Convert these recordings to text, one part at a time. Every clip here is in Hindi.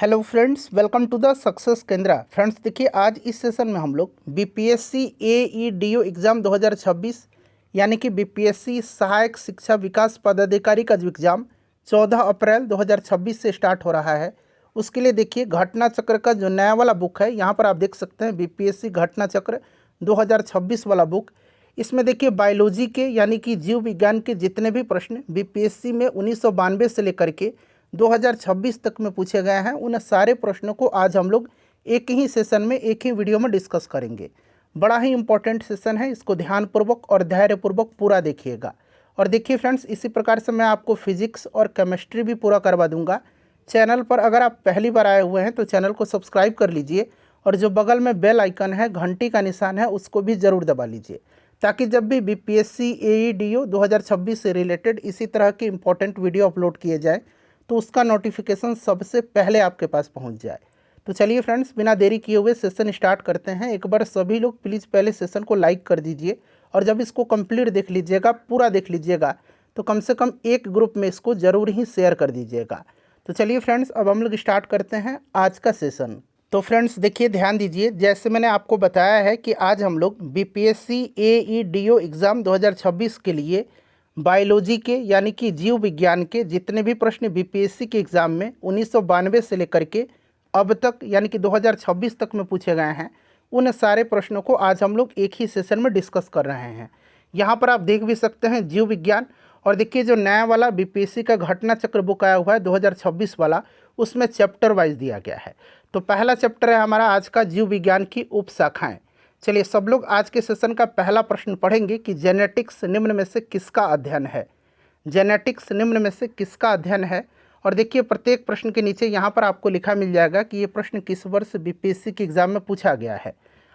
Hello friends, welcome to the success Kendra. Friends देखिए, आज इस सेशन में हम लोग बीपीएससी एईडीओ एग्ज़ाम 2026 यानी कि बीपीएससी सहायक शिक्षा विकास पदाधिकारी का जो एग्ज़ाम 14 अप्रैल 2026 से स्टार्ट हो रहा है, उसके लिए देखिए घटना चक्र का जो नया वाला बुक है, यहाँ पर आप देख सकते हैं बीपीएससी घटना चक्र 2026 वाला बुक। इसमें देखिए बायोलॉजी के यानी कि जीव विज्ञान के जितने भी प्रश्न बीपीएससी में 1992 से लेकर के 2026 तक में पूछे गए हैं, उन सारे प्रश्नों को आज हम लोग एक ही सेशन में एक ही वीडियो में डिस्कस करेंगे। बड़ा ही इंपॉर्टेंट सेशन है, इसको ध्यानपूर्वक और धैर्यपूर्वक पूरा देखिएगा। और देखिए फ्रेंड्स, इसी प्रकार से मैं आपको फिजिक्स और केमिस्ट्री भी पूरा करवा दूंगा। चैनल पर अगर आप पहली बार आए हुए हैं तो चैनल को सब्सक्राइब कर लीजिए और जो बगल में बेल आइकन है, घंटी का निशान है, उसको भी ज़रूर दबा लीजिए, ताकि जब भी बीपीएससी एईडीओ 2026 से रिलेटेड इसी तरह के इंपॉर्टेंट वीडियो अपलोड किए जाए तो उसका नोटिफिकेशन सबसे पहले आपके पास पहुंच जाए। तो चलिए फ्रेंड्स, बिना देरी किए हुए सेशन स्टार्ट करते हैं। एक बार सभी लोग प्लीज़ पहले सेशन को लाइक कर दीजिए और जब इसको कंप्लीट देख लीजिएगा, पूरा देख लीजिएगा, तो कम से कम एक ग्रुप में इसको ज़रूर ही शेयर कर दीजिएगा। तो चलिए फ्रेंड्स, अब हम लोग स्टार्ट करते हैं आज का सेशन। तो फ्रेंड्स देखिए, ध्यान दीजिए, जैसे मैंने आपको बताया है कि आज हम लोग बीपीएससी एईडीओ एग्ज़ाम 2026 के लिए बायोलॉजी के यानी कि जीव विज्ञान के जितने भी प्रश्न बीपीएससी के एग्ज़ाम में 1992 से लेकर के अब तक यानी कि 2026 तक में पूछे गए हैं, उन सारे प्रश्नों को आज हम लोग एक ही सेशन में डिस्कस कर रहे हैं। यहाँ पर आप देख भी सकते हैं जीव विज्ञान, और देखिए जो नया वाला बीपीएससी का घटना चक्र बुक आया हुआ है 2026 वाला, उसमें चैप्टर वाइज दिया गया है। तो पहला चैप्टर है हमारा आज का जीव विज्ञान की उपशाखाएँ। चलिए सब लोग आज के सेशन का पहला प्रश्न पढ़ेंगे कि जेनेटिक्स निम्न में से किसका अध्ययन है। जेनेटिक्स निम्न में से किसका अध्ययन है। और देखिए प्रत्येक प्रश्न के नीचे यहाँ पर आपको लिखा मिल जाएगा कि ये प्रश्न किस वर्ष बीपीएससी के एग्ज़ाम में पूछा गया है।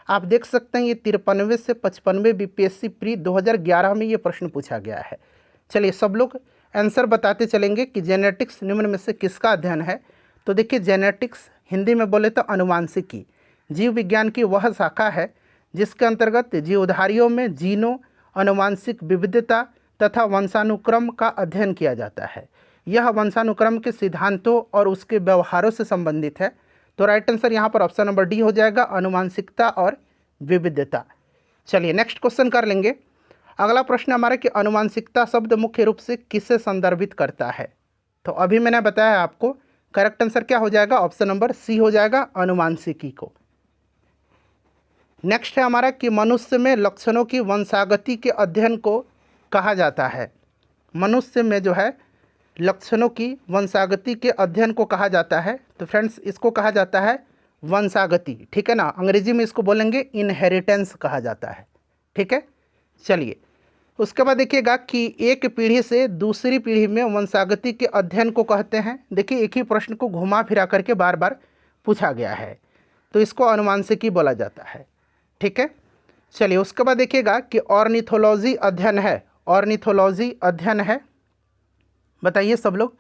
आप देख सकते हैं ये 93 से 95 बीपीएससी प्री 2011 में ये प्रश्न पूछा गया है। चलिए सब लोग आंसर बताते चलेंगे कि जेनेटिक्स निम्न में से किसका अध्ययन है। तो देखिए जेनेटिक्स हिंदी में बोले तो अनुवांशिकी, जीव विज्ञान की वह शाखा है जिसके अंतर्गत जीवधारियों में जीनों, आनुवंशिक विविधता तथा वंशानुक्रम का अध्ययन किया जाता है। यह वंशानुक्रम के सिद्धांतों और उसके व्यवहारों से संबंधित है। तो राइट आंसर यहाँ पर ऑप्शन नंबर डी हो जाएगा, आनुवंशिकता और विविधता। चलिए नेक्स्ट क्वेश्चन कर लेंगे। अगला प्रश्न हमारा कि आनुवंशिकता शब्द मुख्य रूप से किसे संदर्भित करता है। तो अभी मैंने बताया आपको, करेक्ट आंसर क्या हो जाएगा, ऑप्शन नंबर सी हो जाएगा, आनुवंशिकी को। नेक्स्ट है हमारा कि मनुष्य में लक्षणों की वंशागति के अध्ययन को कहा जाता है। मनुष्य में जो है लक्षणों की वंशागति के अध्ययन को कहा जाता है। तो फ्रेंड्स इसको कहा जाता है वंशागति, ठीक है ना। अंग्रेजी में इसको बोलेंगे इनहेरिटेंस कहा जाता है, ठीक है। चलिए उसके बाद देखिएगा कि एक पीढ़ी से दूसरी पीढ़ी में वंशागति के अध्ययन को कहते हैं। देखिए एक ही प्रश्न को घुमा फिरा करके बार बार पूछा गया है, तो इसको अनुवांशिकी बोला जाता है, ठीक है। चलिए उसके बाद देखिएगा कि ऑर्निथोलॉजी अध्ययन है। ऑर्निथोलॉजी अध्ययन है, बताइए सब लोग।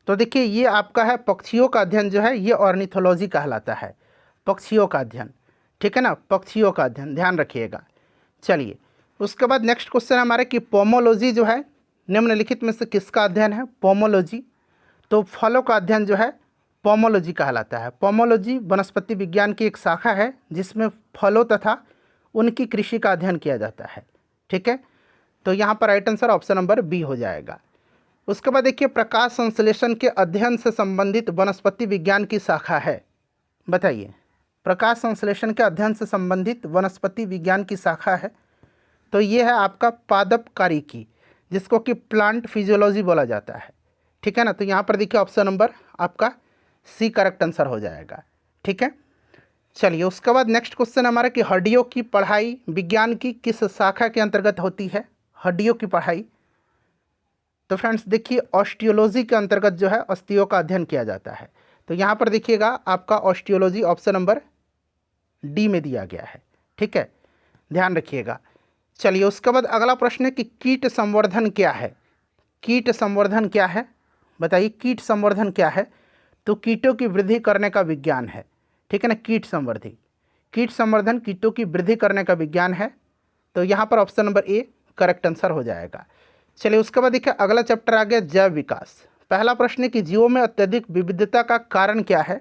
तो देखिए ये आपका है पक्षियों का अध्ययन जो है, ये ऑर्निथोलॉजी कहलाता है, पक्षियों का अध्ययन, ठीक है ना, पक्षियों का अध्ययन, ध्यान रखिएगा। चलिए उसके बाद नेक्स्ट क्वेश्चन हमारे कि पोमोलॉजी जो है निम्नलिखित में से किसका अध्ययन है। पोमोलॉजी, तो फलों का अध्ययन जो है पोमोलॉजी कहलाता है। पोमोलॉजी वनस्पति विज्ञान की एक शाखा है जिसमें फलों तथा उनकी कृषि का अध्ययन किया जाता है, ठीक है। तो यहाँ पर right answer option number B हो जाएगा। उसके बाद देखिए प्रकाश संश्लेषण के अध्ययन से संबंधित वनस्पति विज्ञान की शाखा है। बताइए, प्रकाश संश्लेषण के अध्ययन से संबंधित वनस्पति विज्ञान की शाखा है, तो ये है आपका पादपकारिकी, जिसको कि प्लांट फिजियोलॉजी बोला जाता है, ठीक है ना। तो यहाँ पर देखिए ऑप्शन नंबर आपका सी करेक्ट आंसर हो जाएगा, ठीक है। चलिए उसके बाद नेक्स्ट क्वेश्चन हमारा कि हड्डियों की पढ़ाई विज्ञान की किस शाखा के अंतर्गत होती है। हड्डियों की पढ़ाई, तो फ्रेंड्स देखिए ऑस्टियोलॉजी के अंतर्गत जो है अस्थियों का अध्ययन किया जाता है। तो यहाँ पर देखिएगा आपका ऑस्टियोलॉजी ऑप्शन नंबर डी में दिया गया है, ठीक है, ध्यान रखिएगा। चलिए उसके बाद अगला प्रश्न है कि कीट संवर्धन क्या है। कीट संवर्धन क्या है, बताइए कीट संवर्धन क्या है। तो कीटों की वृद्धि करने का विज्ञान है, ठीक है ना। कीट संवर्धन कीटों की वृद्धि करने का विज्ञान है। तो यहाँ पर option number A correct answer हो जाएगा। चलिए उसके बाद देखिए अगला चैप्टर आ गया जैव विकास। पहला प्रश्न है कि जीवों में अत्यधिक विविधता का कारण क्या है।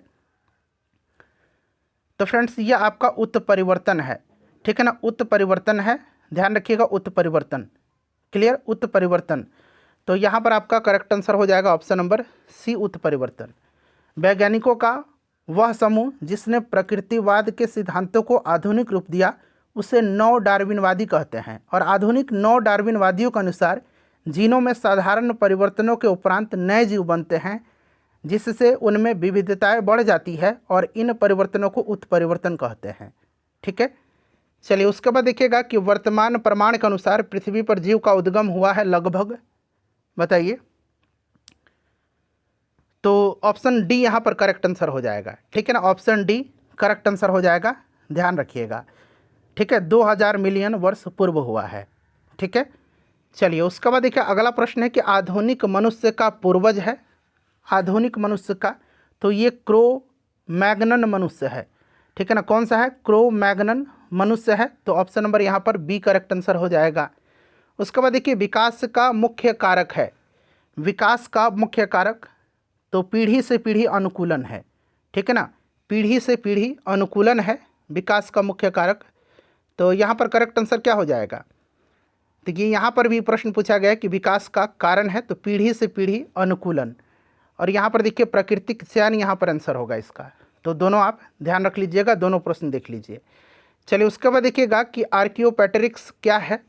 तो फ्रेंड्स ये आपका उत्परिवर्तन है, ठीक है ना, उत्परिवर्तन है, ध्यान रखिएगा उत्परिवर्तन, क्लियर, उत्परिवर्तन। तो यहाँ पर आपका करेक्ट आंसर हो जाएगा ऑप्शन नंबर सी, उत्परिवर्तन। वैज्ञानिकों का वह समूह जिसने प्रकृतिवाद के सिद्धांतों को आधुनिक रूप दिया उसे नव डार्विनवादी कहते हैं, और आधुनिक नव डार्विनवादियों के अनुसार जीनों में साधारण परिवर्तनों के उपरांत नए जीव बनते हैं जिससे उनमें विविधताएं बढ़ जाती है, और इन परिवर्तनों को उत्परिवर्तन कहते हैं, ठीक है। चलिए उसके बाद देखिएगा कि वर्तमान प्रमाण के अनुसार पृथ्वी पर जीव का उद्गम हुआ है लगभग, बताइए। तो ऑप्शन डी यहाँ पर करेक्ट आंसर हो जाएगा, ठीक है ना, ऑप्शन डी करेक्ट आंसर हो जाएगा, ध्यान रखिएगा, ठीक है। 2000 मिलियन वर्ष पूर्व हुआ है, ठीक है। चलिए उसके बाद देखिए अगला प्रश्न है कि आधुनिक मनुष्य का पूर्वज है, आधुनिक मनुष्य का, तो ये क्रो मैग्नन मनुष्य है, ठीक है ना, कौन सा है, क्रो मैग्नन मनुष्य है, तो ऑप्शन नंबर यहाँ पर बी करेक्ट आंसर हो जाएगा। उसके बाद देखिए विकास का मुख्य कारक है, विकास का मुख्य कारक, तो पीढ़ी से पीढ़ी अनुकूलन है, ठीक है ना, पीढ़ी से पीढ़ी अनुकूलन है विकास का मुख्य कारक। तो यहाँ पर करेक्ट आंसर क्या हो जाएगा, देखिए यहाँ पर भी प्रश्न पूछा गया कि विकास का कारण है, तो पीढ़ी से पीढ़ी अनुकूलन, और यहाँ पर देखिए प्राकृतिक चयन यहाँ पर आंसर होगा इसका। तो दोनों आप ध्यान रख लीजिएगा, दोनों प्रश्न देख लीजिए। चलिए उसके बाद देखिएगा कि आर्कियोपेटेरिक्स क्या है,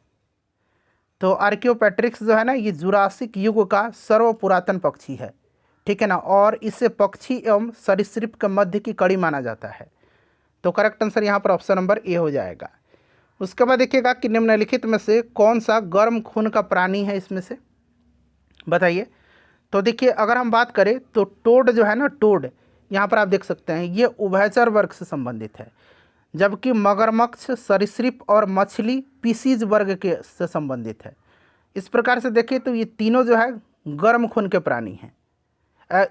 तो आर्कियोपेटेरिक्स जो है ना ये जुरासिक युग का सर्व पुरातन पक्षी है, ठीक है ना, और इसे पक्षी एवं सरीसृप के मध्य की कड़ी माना जाता है। तो करेक्ट आंसर यहाँ पर ऑप्शन नंबर ए हो जाएगा। उसके बाद देखिएगा कि निम्नलिखित में से कौन सा गर्म खून का प्राणी है, इसमें से बताइए। तो देखिए अगर हम बात करें तो टोड जो है ना, टोड यहाँ पर आप देख सकते हैं ये उभयचर वर्ग से संबंधित है, जबकि मगरमच्छ, सरीसृप और मछली पीसीज वर्ग के से संबंधित है। इस प्रकार से देखिए तो ये तीनों जो है गर्म खून के प्राणी हैं,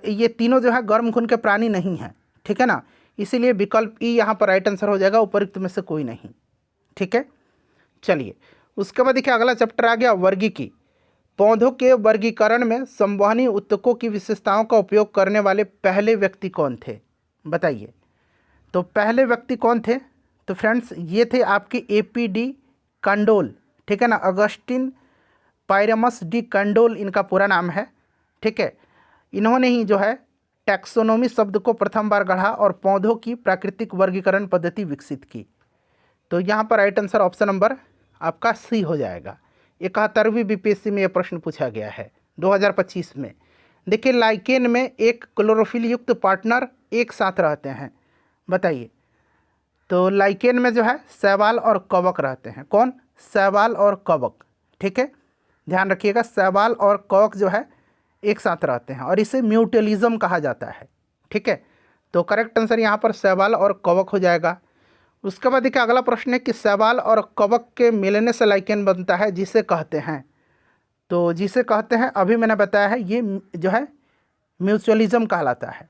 ये तीनों जो है गर्म खून के प्राणी नहीं हैं, ठीक है ना, इसीलिए विकल्प ई यहाँ पर राइट आंसर हो जाएगा, उपयुक्त में से कोई नहीं, ठीक है। चलिए उसके बाद देखिए अगला चैप्टर आ गया वर्गीकी। पौधों के वर्गीकरण में संवहनी ऊतकों की विशेषताओं का उपयोग करने वाले पहले व्यक्ति कौन थे, बताइए। तो पहले व्यक्ति कौन थे, तो फ्रेंड्स ये थे आपके एपी डी कंडोल, ठीक है ना, अगस्टिन पायरमस डी कंडोल इनका पूरा नाम है, ठीक है। इन्होंने ही जो है टैक्सोनॉमी शब्द को प्रथम बार गढ़ा और पौधों की प्राकृतिक वर्गीकरण पद्धति विकसित की। तो यहाँ पर राइट आंसर ऑप्शन नंबर आपका सी हो जाएगा। 71वीं बीपीएससी में यह प्रश्न पूछा गया है 2025 में। देखिए लाइकेन में एक क्लोरोफिल युक्त पार्टनर एक साथ रहते हैं, बताइए। तो लाइकेन में जो है शैवाल और कवक रहते हैं, कौन, शैवाल और कवक, ठीक है, ध्यान रखिएगा, शैवाल और कवक जो है एक साथ रहते हैं और इसे म्यूटेलिज्म कहा जाता है, ठीक है। तो करेक्ट आंसर यहाँ पर शैवाल और कवक हो जाएगा। उसके बाद देखिए अगला प्रश्न है कि शैवाल और कवक के मिलने से लाइकेन बनता है, जिसे कहते हैं, तो जिसे कहते हैं अभी मैंने बताया है ये जो है म्यूचुअलिज्म कहलाता है।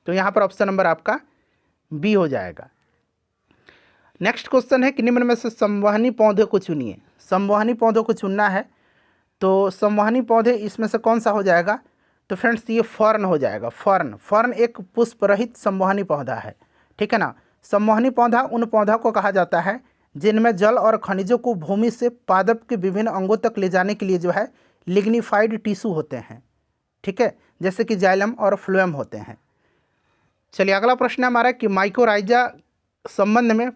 तो यहाँ पर ऑप्शन नंबर आपका बी हो जाएगा। नेक्स्ट क्वेश्चन है कि निम्न में से संवहनी पौधे को चुनिए। संवहनी पौधों को चुनना है, तो संवहनी पौधे इसमें से कौन सा हो जाएगा, तो फ्रेंड्स ये फर्न हो जाएगा। फर्न एक पुष्प रहित संवहनी पौधा है, ठीक है ना। संवहनी पौधा उन पौधा को कहा जाता है जिनमें जल और खनिजों को भूमि से पादप के विभिन्न अंगों तक ले जाने के लिए जो है लिग्निफाइड टिश्यू होते हैं, ठीक है, जैसे कि जाइलम और फ्लोएम होते हैं। चलिए अगला प्रश्न है हमारा कि माइकोराइजा संबंध में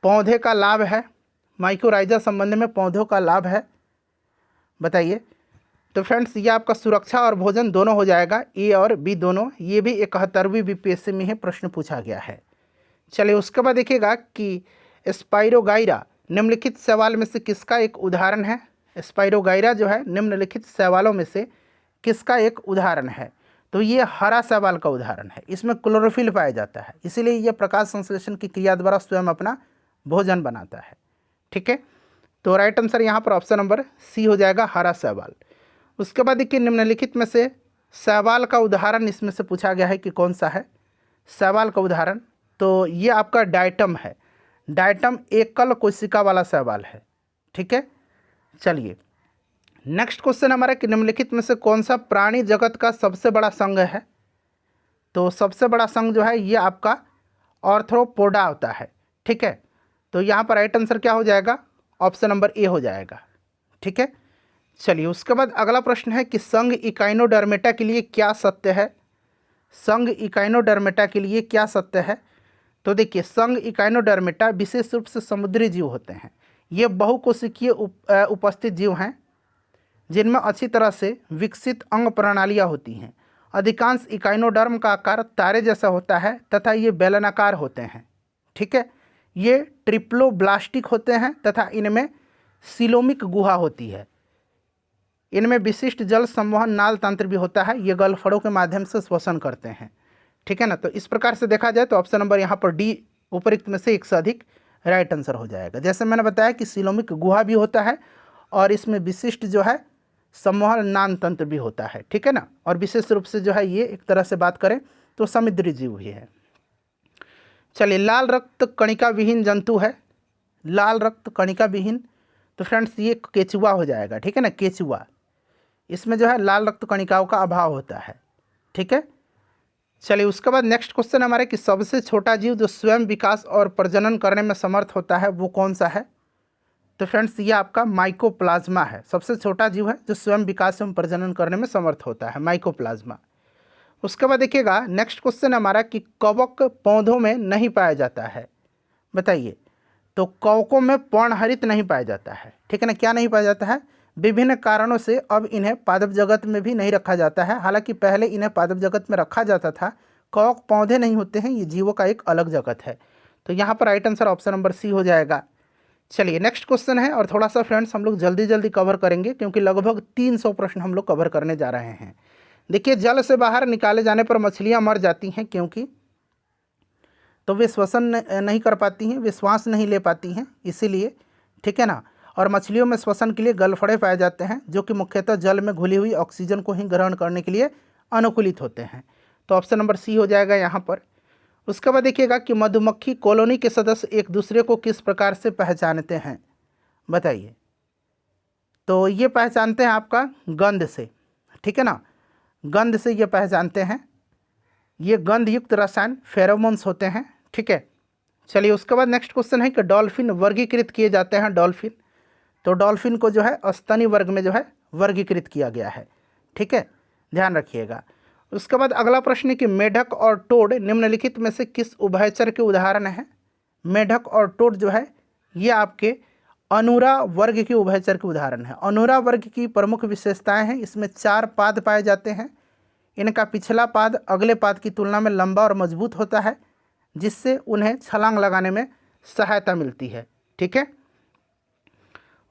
पौधे का लाभ है, माइकोराइजा संबंध में पौधों का लाभ है, बताइए। तो फ्रेंड्स ये आपका सुरक्षा और भोजन दोनों हो जाएगा, ए और बी दोनों। ये भी 71वीं बीपीएससी में ही प्रश्न पूछा गया है। चलिए उसके बाद देखिएगा कि स्पाइरोगाइरा निम्नलिखित शैवाल में से किसका एक उदाहरण है। स्पाइरोगाइरा जो है निम्नलिखित शैवालों में से किसका एक उदाहरण है, तो ये हरा शैवाल का उदाहरण है। इसमें क्लोरोफिल पाया जाता है, इसीलिए यह प्रकाश संश्लेषण की क्रिया द्वारा स्वयं अपना भोजन बनाता है, ठीक है। तो राइट आंसर यहाँ पर ऑप्शन नंबर सी हो जाएगा, हरा शैवाल। उसके बाद देखिए निम्नलिखित में से शैवाल का उदाहरण इसमें से पूछा गया है कि कौन सा है शैवाल का उदाहरण, तो ये आपका डायटम है। डायटम एकल कोशिका वाला शैवाल है, ठीक है। चलिए नेक्स्ट क्वेश्चन हमारा कि निम्नलिखित में से कौन सा प्राणी जगत का सबसे बड़ा संघ है, तो सबसे बड़ा संघ जो है ये आपका आर्थ्रोपोडा होता है। ठीक है, तो यहाँ पर राइट आंसर क्या हो जाएगा, ऑप्शन नंबर ए हो जाएगा। ठीक है, चलिए उसके बाद अगला प्रश्न है कि संघ इकाइनोडर्मेटा के लिए क्या सत्य है। संघ इकाइनोडर्मेटा के लिए क्या सत्य है। तो देखिए, संघ इकाइनोडर्मेटा विशेष रूप से समुद्री जीव होते हैं। ये बहुकोशिकीय उपस्थित जीव हैं जिनमें अच्छी तरह से विकसित अंग प्रणालियाँ होती हैं। अधिकांश इकाइनोडर्म का आकार तारे जैसा होता है तथा ये बेलनाकार होते हैं। ठीक है, ये ट्रिप्लोब्लास्टिक होते हैं तथा इनमें सिलोमिक गुहा होती है। इनमें विशिष्ट जल संवहन नाल तंत्र भी होता है। ये गलफड़ों के माध्यम से श्वसन करते हैं। ठीक है ना, तो इस प्रकार से देखा जाए तो ऑप्शन नंबर यहाँ पर डी उपरोक्त में से एक से अधिक राइट आंसर हो जाएगा। जैसे मैंने बताया कि सिलोमिक गुहा भी होता है और इसमें विशिष्ट जो है संवहन नाल तंत्र भी होता है। ठीक है ना, और विशेष रूप से जो है ये एक तरह से बात करें तो समुद्री जीव ही है। चलिए, लाल रक्त कणिका विहीन जंतु है। लाल रक्त कणिका विहीन, तो फ्रेंड्स ये केचुआ हो जाएगा। ठीक है ना, केचुआ, इसमें जो है लाल रक्त कणिकाओं का अभाव होता है। ठीक है, चलिए उसके बाद नेक्स्ट क्वेश्चन हमारे कि सबसे छोटा जीव जो स्वयं विकास और प्रजनन करने में समर्थ होता है वो कौन सा है। तो फ्रेंड्स ये आपका माइकोप्लाज्मा है। सबसे छोटा जीव है जो स्वयं विकास एवं प्रजनन करने में समर्थ होता है, माइकोप्लाज्मा। उसके बाद देखिएगा नेक्स्ट क्वेश्चन हमारा कि कवक पौधों में नहीं पाया जाता है। बताइए, तो कवकों में पर्णहरित नहीं पाया जाता है। ठीक है ना, क्या नहीं पाया जाता है, विभिन्न कारणों से अब इन्हें पादप जगत में भी नहीं रखा जाता है। हालांकि पहले इन्हें पादप जगत में रखा जाता था। कवक पौधे नहीं होते हैं, ये जीवों का एक अलग जगत है। तो यहाँ पर right answer option number C हो जाएगा। चलिए नेक्स्ट क्वेश्चन है, और थोड़ा सा फ्रेंड्स हम लोग जल्दी जल्दी कवर करेंगे क्योंकि लगभग 300 प्रश्न हम लोग कवर करने जा रहे हैं। देखिए, जल से बाहर निकाले जाने पर मछलियाँ मर जाती हैं क्योंकि, तो वे श्वसन नहीं कर पाती हैं, वे श्वास नहीं ले पाती हैं, इसीलिए। ठीक है ना, और मछलियों में श्वसन के लिए गलफड़े पाए जाते हैं जो कि मुख्यतः जल में घुली हुई ऑक्सीजन को ही ग्रहण करने के लिए अनुकूलित होते हैं। तो ऑप्शन नंबर सी हो जाएगा यहाँ पर। उसके बाद देखिएगा कि मधुमक्खी कॉलोनी के सदस्य एक दूसरे को किस प्रकार से पहचानते हैं। बताइए, तो ये पहचानते हैं आपका गंध से। ठीक है ना, गंध से ये पहचानते हैं। ये गंध युक्त रसायन फेरोमोन्स होते हैं। ठीक है, चलिए उसके बाद नेक्स्ट क्वेश्चन है कि डॉल्फिन वर्गीकृत किए जाते हैं। डॉल्फिन, तो डॉल्फिन को जो है स्तनी वर्ग में जो है वर्गीकृत किया गया है। ठीक है, ध्यान रखिएगा। उसके बाद अगला प्रश्न है कि मेढक और टोड निम्नलिखित में से किस उभयचर के उदाहरण हैं। मेढक और टोड जो है ये आपके अनुरा वर्ग के उभयचर के उदाहरण है। अनुरा वर्ग की प्रमुख विशेषताएं हैं, इसमें 4 पाद पाए जाते हैं। इनका पिछला पाद अगले पाद की तुलना में लंबा और मजबूत होता है जिससे उन्हें छलांग लगाने में सहायता मिलती है। ठीक है,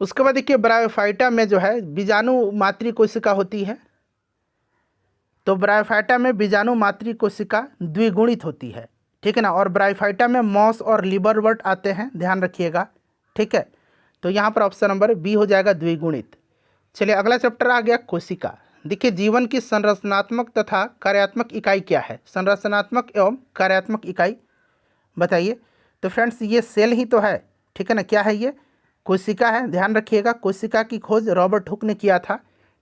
उसके बाद देखिए ब्रायोफाइटा में जो है बीजाणु मातृ कोशिका होती है। तो ब्रायोफाइटा में बीजाणु मातृ कोशिका द्विगुणित होती है। ठीक है ना, और ब्रायोफाइटा में मॉस और लिबरवर्ट आते हैं, ध्यान रखिएगा। ठीक है, तो यहाँ पर ऑप्शन नंबर बी हो जाएगा, द्विगुणित। चलिए अगला चैप्टर आ गया कोशिका। देखिए, जीवन की संरचनात्मक तथा कार्यात्मक इकाई क्या है। संरचनात्मक एवं कार्यात्मक इकाई बताइए। तो फ्रेंड्स ये सेल ही तो है। ठीक है ना, क्या है ये, कोशिका है। ध्यान रखिएगा, कोशिका की खोज रॉबर्ट हुक ने किया था।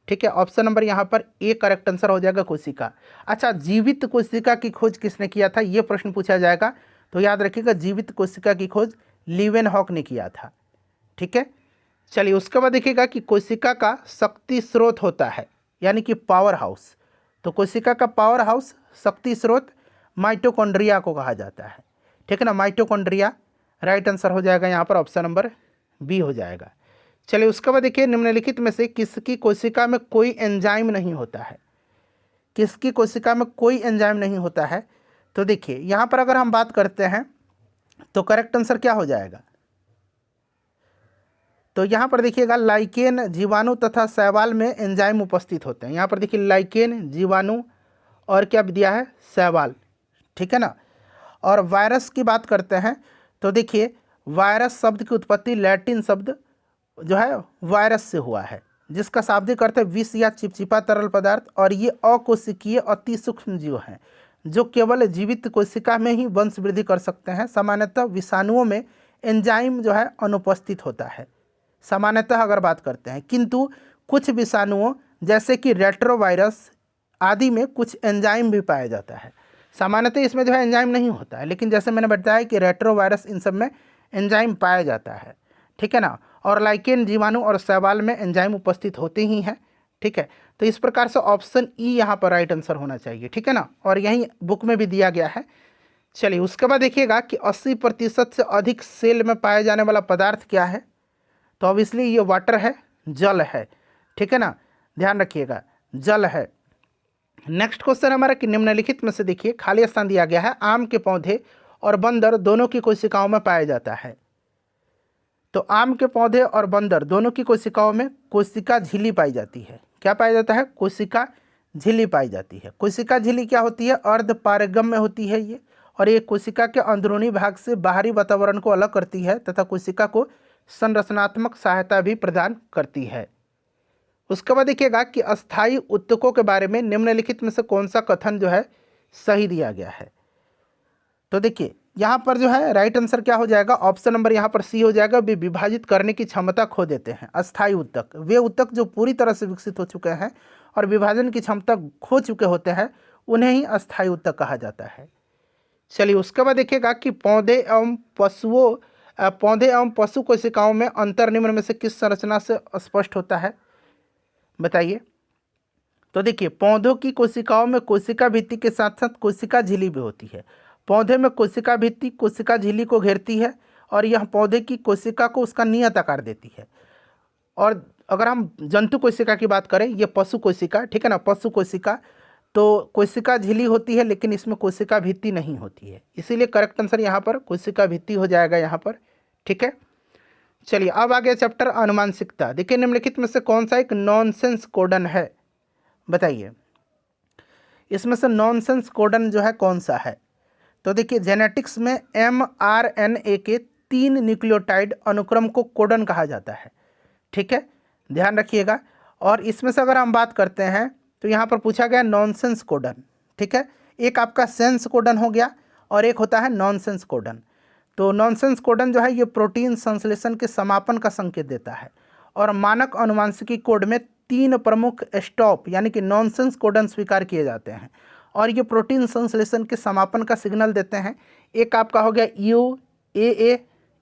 ठीक है, ऑप्शन नंबर यहाँ पर ए करेक्ट आंसर हो जाएगा, कोशिका। अच्छा, जीवित कोशिका की खोज किसने किया था, ये प्रश्न पूछा जाएगा। तो याद रखिएगा, जीवित कोशिका की खोज लीवेनहॉक ने किया था। ठीक है, चलिए उसके बाद देखिएगा कि कोशिका का शक्ति स्रोत होता है, यानी कि पावर हाउस। तो कोशिका का पावर हाउस शक्ति स्रोत माइटोकॉन्ड्रिया को कहा जाता है। ठीक है ना, माइटोकॉन्ड्रिया राइट आंसर हो जाएगा यहाँ पर, ऑप्शन नंबर बी हो जाएगा। चलिए उसके बाद देखिए, निम्नलिखित में से किसकी कोशिका में कोई एंजाइम नहीं होता है। किसकी कोशिका में कोई एंजाइम नहीं होता है। तो देखिए यहाँ पर अगर हम बात करते हैं तो करेक्ट आंसर क्या हो जाएगा। तो यहाँ पर देखिएगा लाइकेन, जीवाणु तथा शैवाल में एंजाइम उपस्थित होते हैं। यहाँ पर देखिए लाइकेन, जीवाणु और क्या दिया है, शैवाल। ठीक है ना, और वायरस की बात करते हैं तो देखिए वायरस शब्द की उत्पत्ति लैटिन शब्द जो है वायरस से हुआ है, जिसका शाब्दिक अर्थ है विष या चिपचिपा तरल पदार्थ। और ये अकोशिकीय अति सूक्ष्म जीव हैं जो केवल जीवित कोशिका में ही वंश वृद्धि कर सकते हैं। सामान्यतः विषाणुओं में एंजाइम जो है अनुपस्थित होता है, सामान्यतः अगर बात करते हैं, किंतु कुछ विषाणुओं जैसे कि रेट्रोवायरस आदि में कुछ एंजाइम भी पाया जाता है। सामान्यतः इसमें जो है एंजाइम नहीं होता है, लेकिन जैसे मैंने बताया कि रेट्रोवायरस इन सब में एंजाइम पाया जाता है, ठीक है ना। और लाइकेन, जीवाणु और शैवाल में एंजाइम उपस्थित होते ही हैं, ठीक है। तो इस प्रकार से ऑप्शन ई यहाँ पर राइट आंसर होना चाहिए, ठीक है ना, और यही बुक में भी दिया गया है। चलिए उसके बाद देखिएगा कि 80% से अधिक सेल में पाया जाने वाला पदार्थ क्या है। तो ऑब्वियसली ये वाटर है, जल है, ठीक है ना, ध्यान रखिएगा जल है। नेक्स्ट क्वेश्चन हमारा कि निम्नलिखित में से देखिए खाली स्थान दिया गया है, आम के पौधे और बंदर दोनों की कोशिकाओं में पाया जाता है। तो आम के पौधे और बंदर दोनों की कोशिकाओं में कोशिका झिल्ली पाई जाती है। क्या पाया जाता है? कोशिका झिल्ली पाई जाती है। कोशिका झिल्ली क्या होती है? अर्ध पारगम्य होती है ये, और ये कोशिका के अंदरूनी भाग से बाहरी वातावरण को अलग करती है तथा कोशिका को संरचनात्मक सहायता भी प्रदान करती है। उसके बाद देखिएगा कि अस्थायी ऊतकों के बारे में निम्नलिखित में से कौन सा कथन जो है सही दिया गया है। तो देखिए यहाँ पर जो है राइट आंसर क्या हो जाएगा, ऑप्शन नंबर यहाँ पर सी हो जाएगा। वे विभाजित करने की क्षमता खो देते हैं। अस्थायी ऊतक, वे ऊतक जो पूरी तरह से विकसित हो चुके हैं और विभाजन की क्षमता खो चुके होते हैं, उन्हें ही अस्थायी ऊतक कहा जाता है। चलिए उसके बाद देखिएगा कि पौधे एवं पशु कोशिकाओं में अंतर निम्न में से किस संरचना से स्पष्ट होता है, बताइए। तो देखिए पौधों की कोशिकाओं में कोशिका भित्ति के साथ साथ कोशिका झिल्ली भी होती है। पौधे में कोशिका भित्ति कोशिका झिल्ली को घेरती है और यह पौधे की कोशिका को उसका नियत आकार देती है। और अगर हम जंतु कोशिका की बात करें, ये पशु कोशिका, ठीक है ना, पशु कोशिका, तो कोशिका झिल्ली होती है लेकिन इसमें कोशिका भित्ति नहीं होती है, इसीलिए करेक्ट आंसर यहाँ पर कोशिका भित्ति हो जाएगा यहाँ पर, ठीक है। चलिए अब आगे चैप्टर अनुमानसिकता। देखिए निम्नलिखित में से कौन सा एक नॉनसेंस कोडन है, बताइए। इसमें से नॉनसेंस कोडन जो है कौन सा है। तो देखिए जेनेटिक्स में mRNA के 3 न्यूक्लियोटाइड अनुक्रम को कोडन कहा जाता है, ठीक है, ध्यान रखिएगा। और इसमें से अगर हम बात करते हैं तो यहाँ पर पूछा गया नॉनसेंस कोडन, ठीक है। एक आपका सेंस कोडन हो गया और एक होता है नॉनसेंस कोडन। तो नॉनसेंस कोडन जो है ये प्रोटीन संश्लेषण के समापन का संकेत देता है और मानक अनुवांशिकी कोड में 3 प्रमुख स्टॉप यानी कि नॉनसेंस कोडन स्वीकार किए जाते हैं और ये प्रोटीन संश्लेषण के समापन का सिग्नल देते हैं। एक आपका हो गया UAA,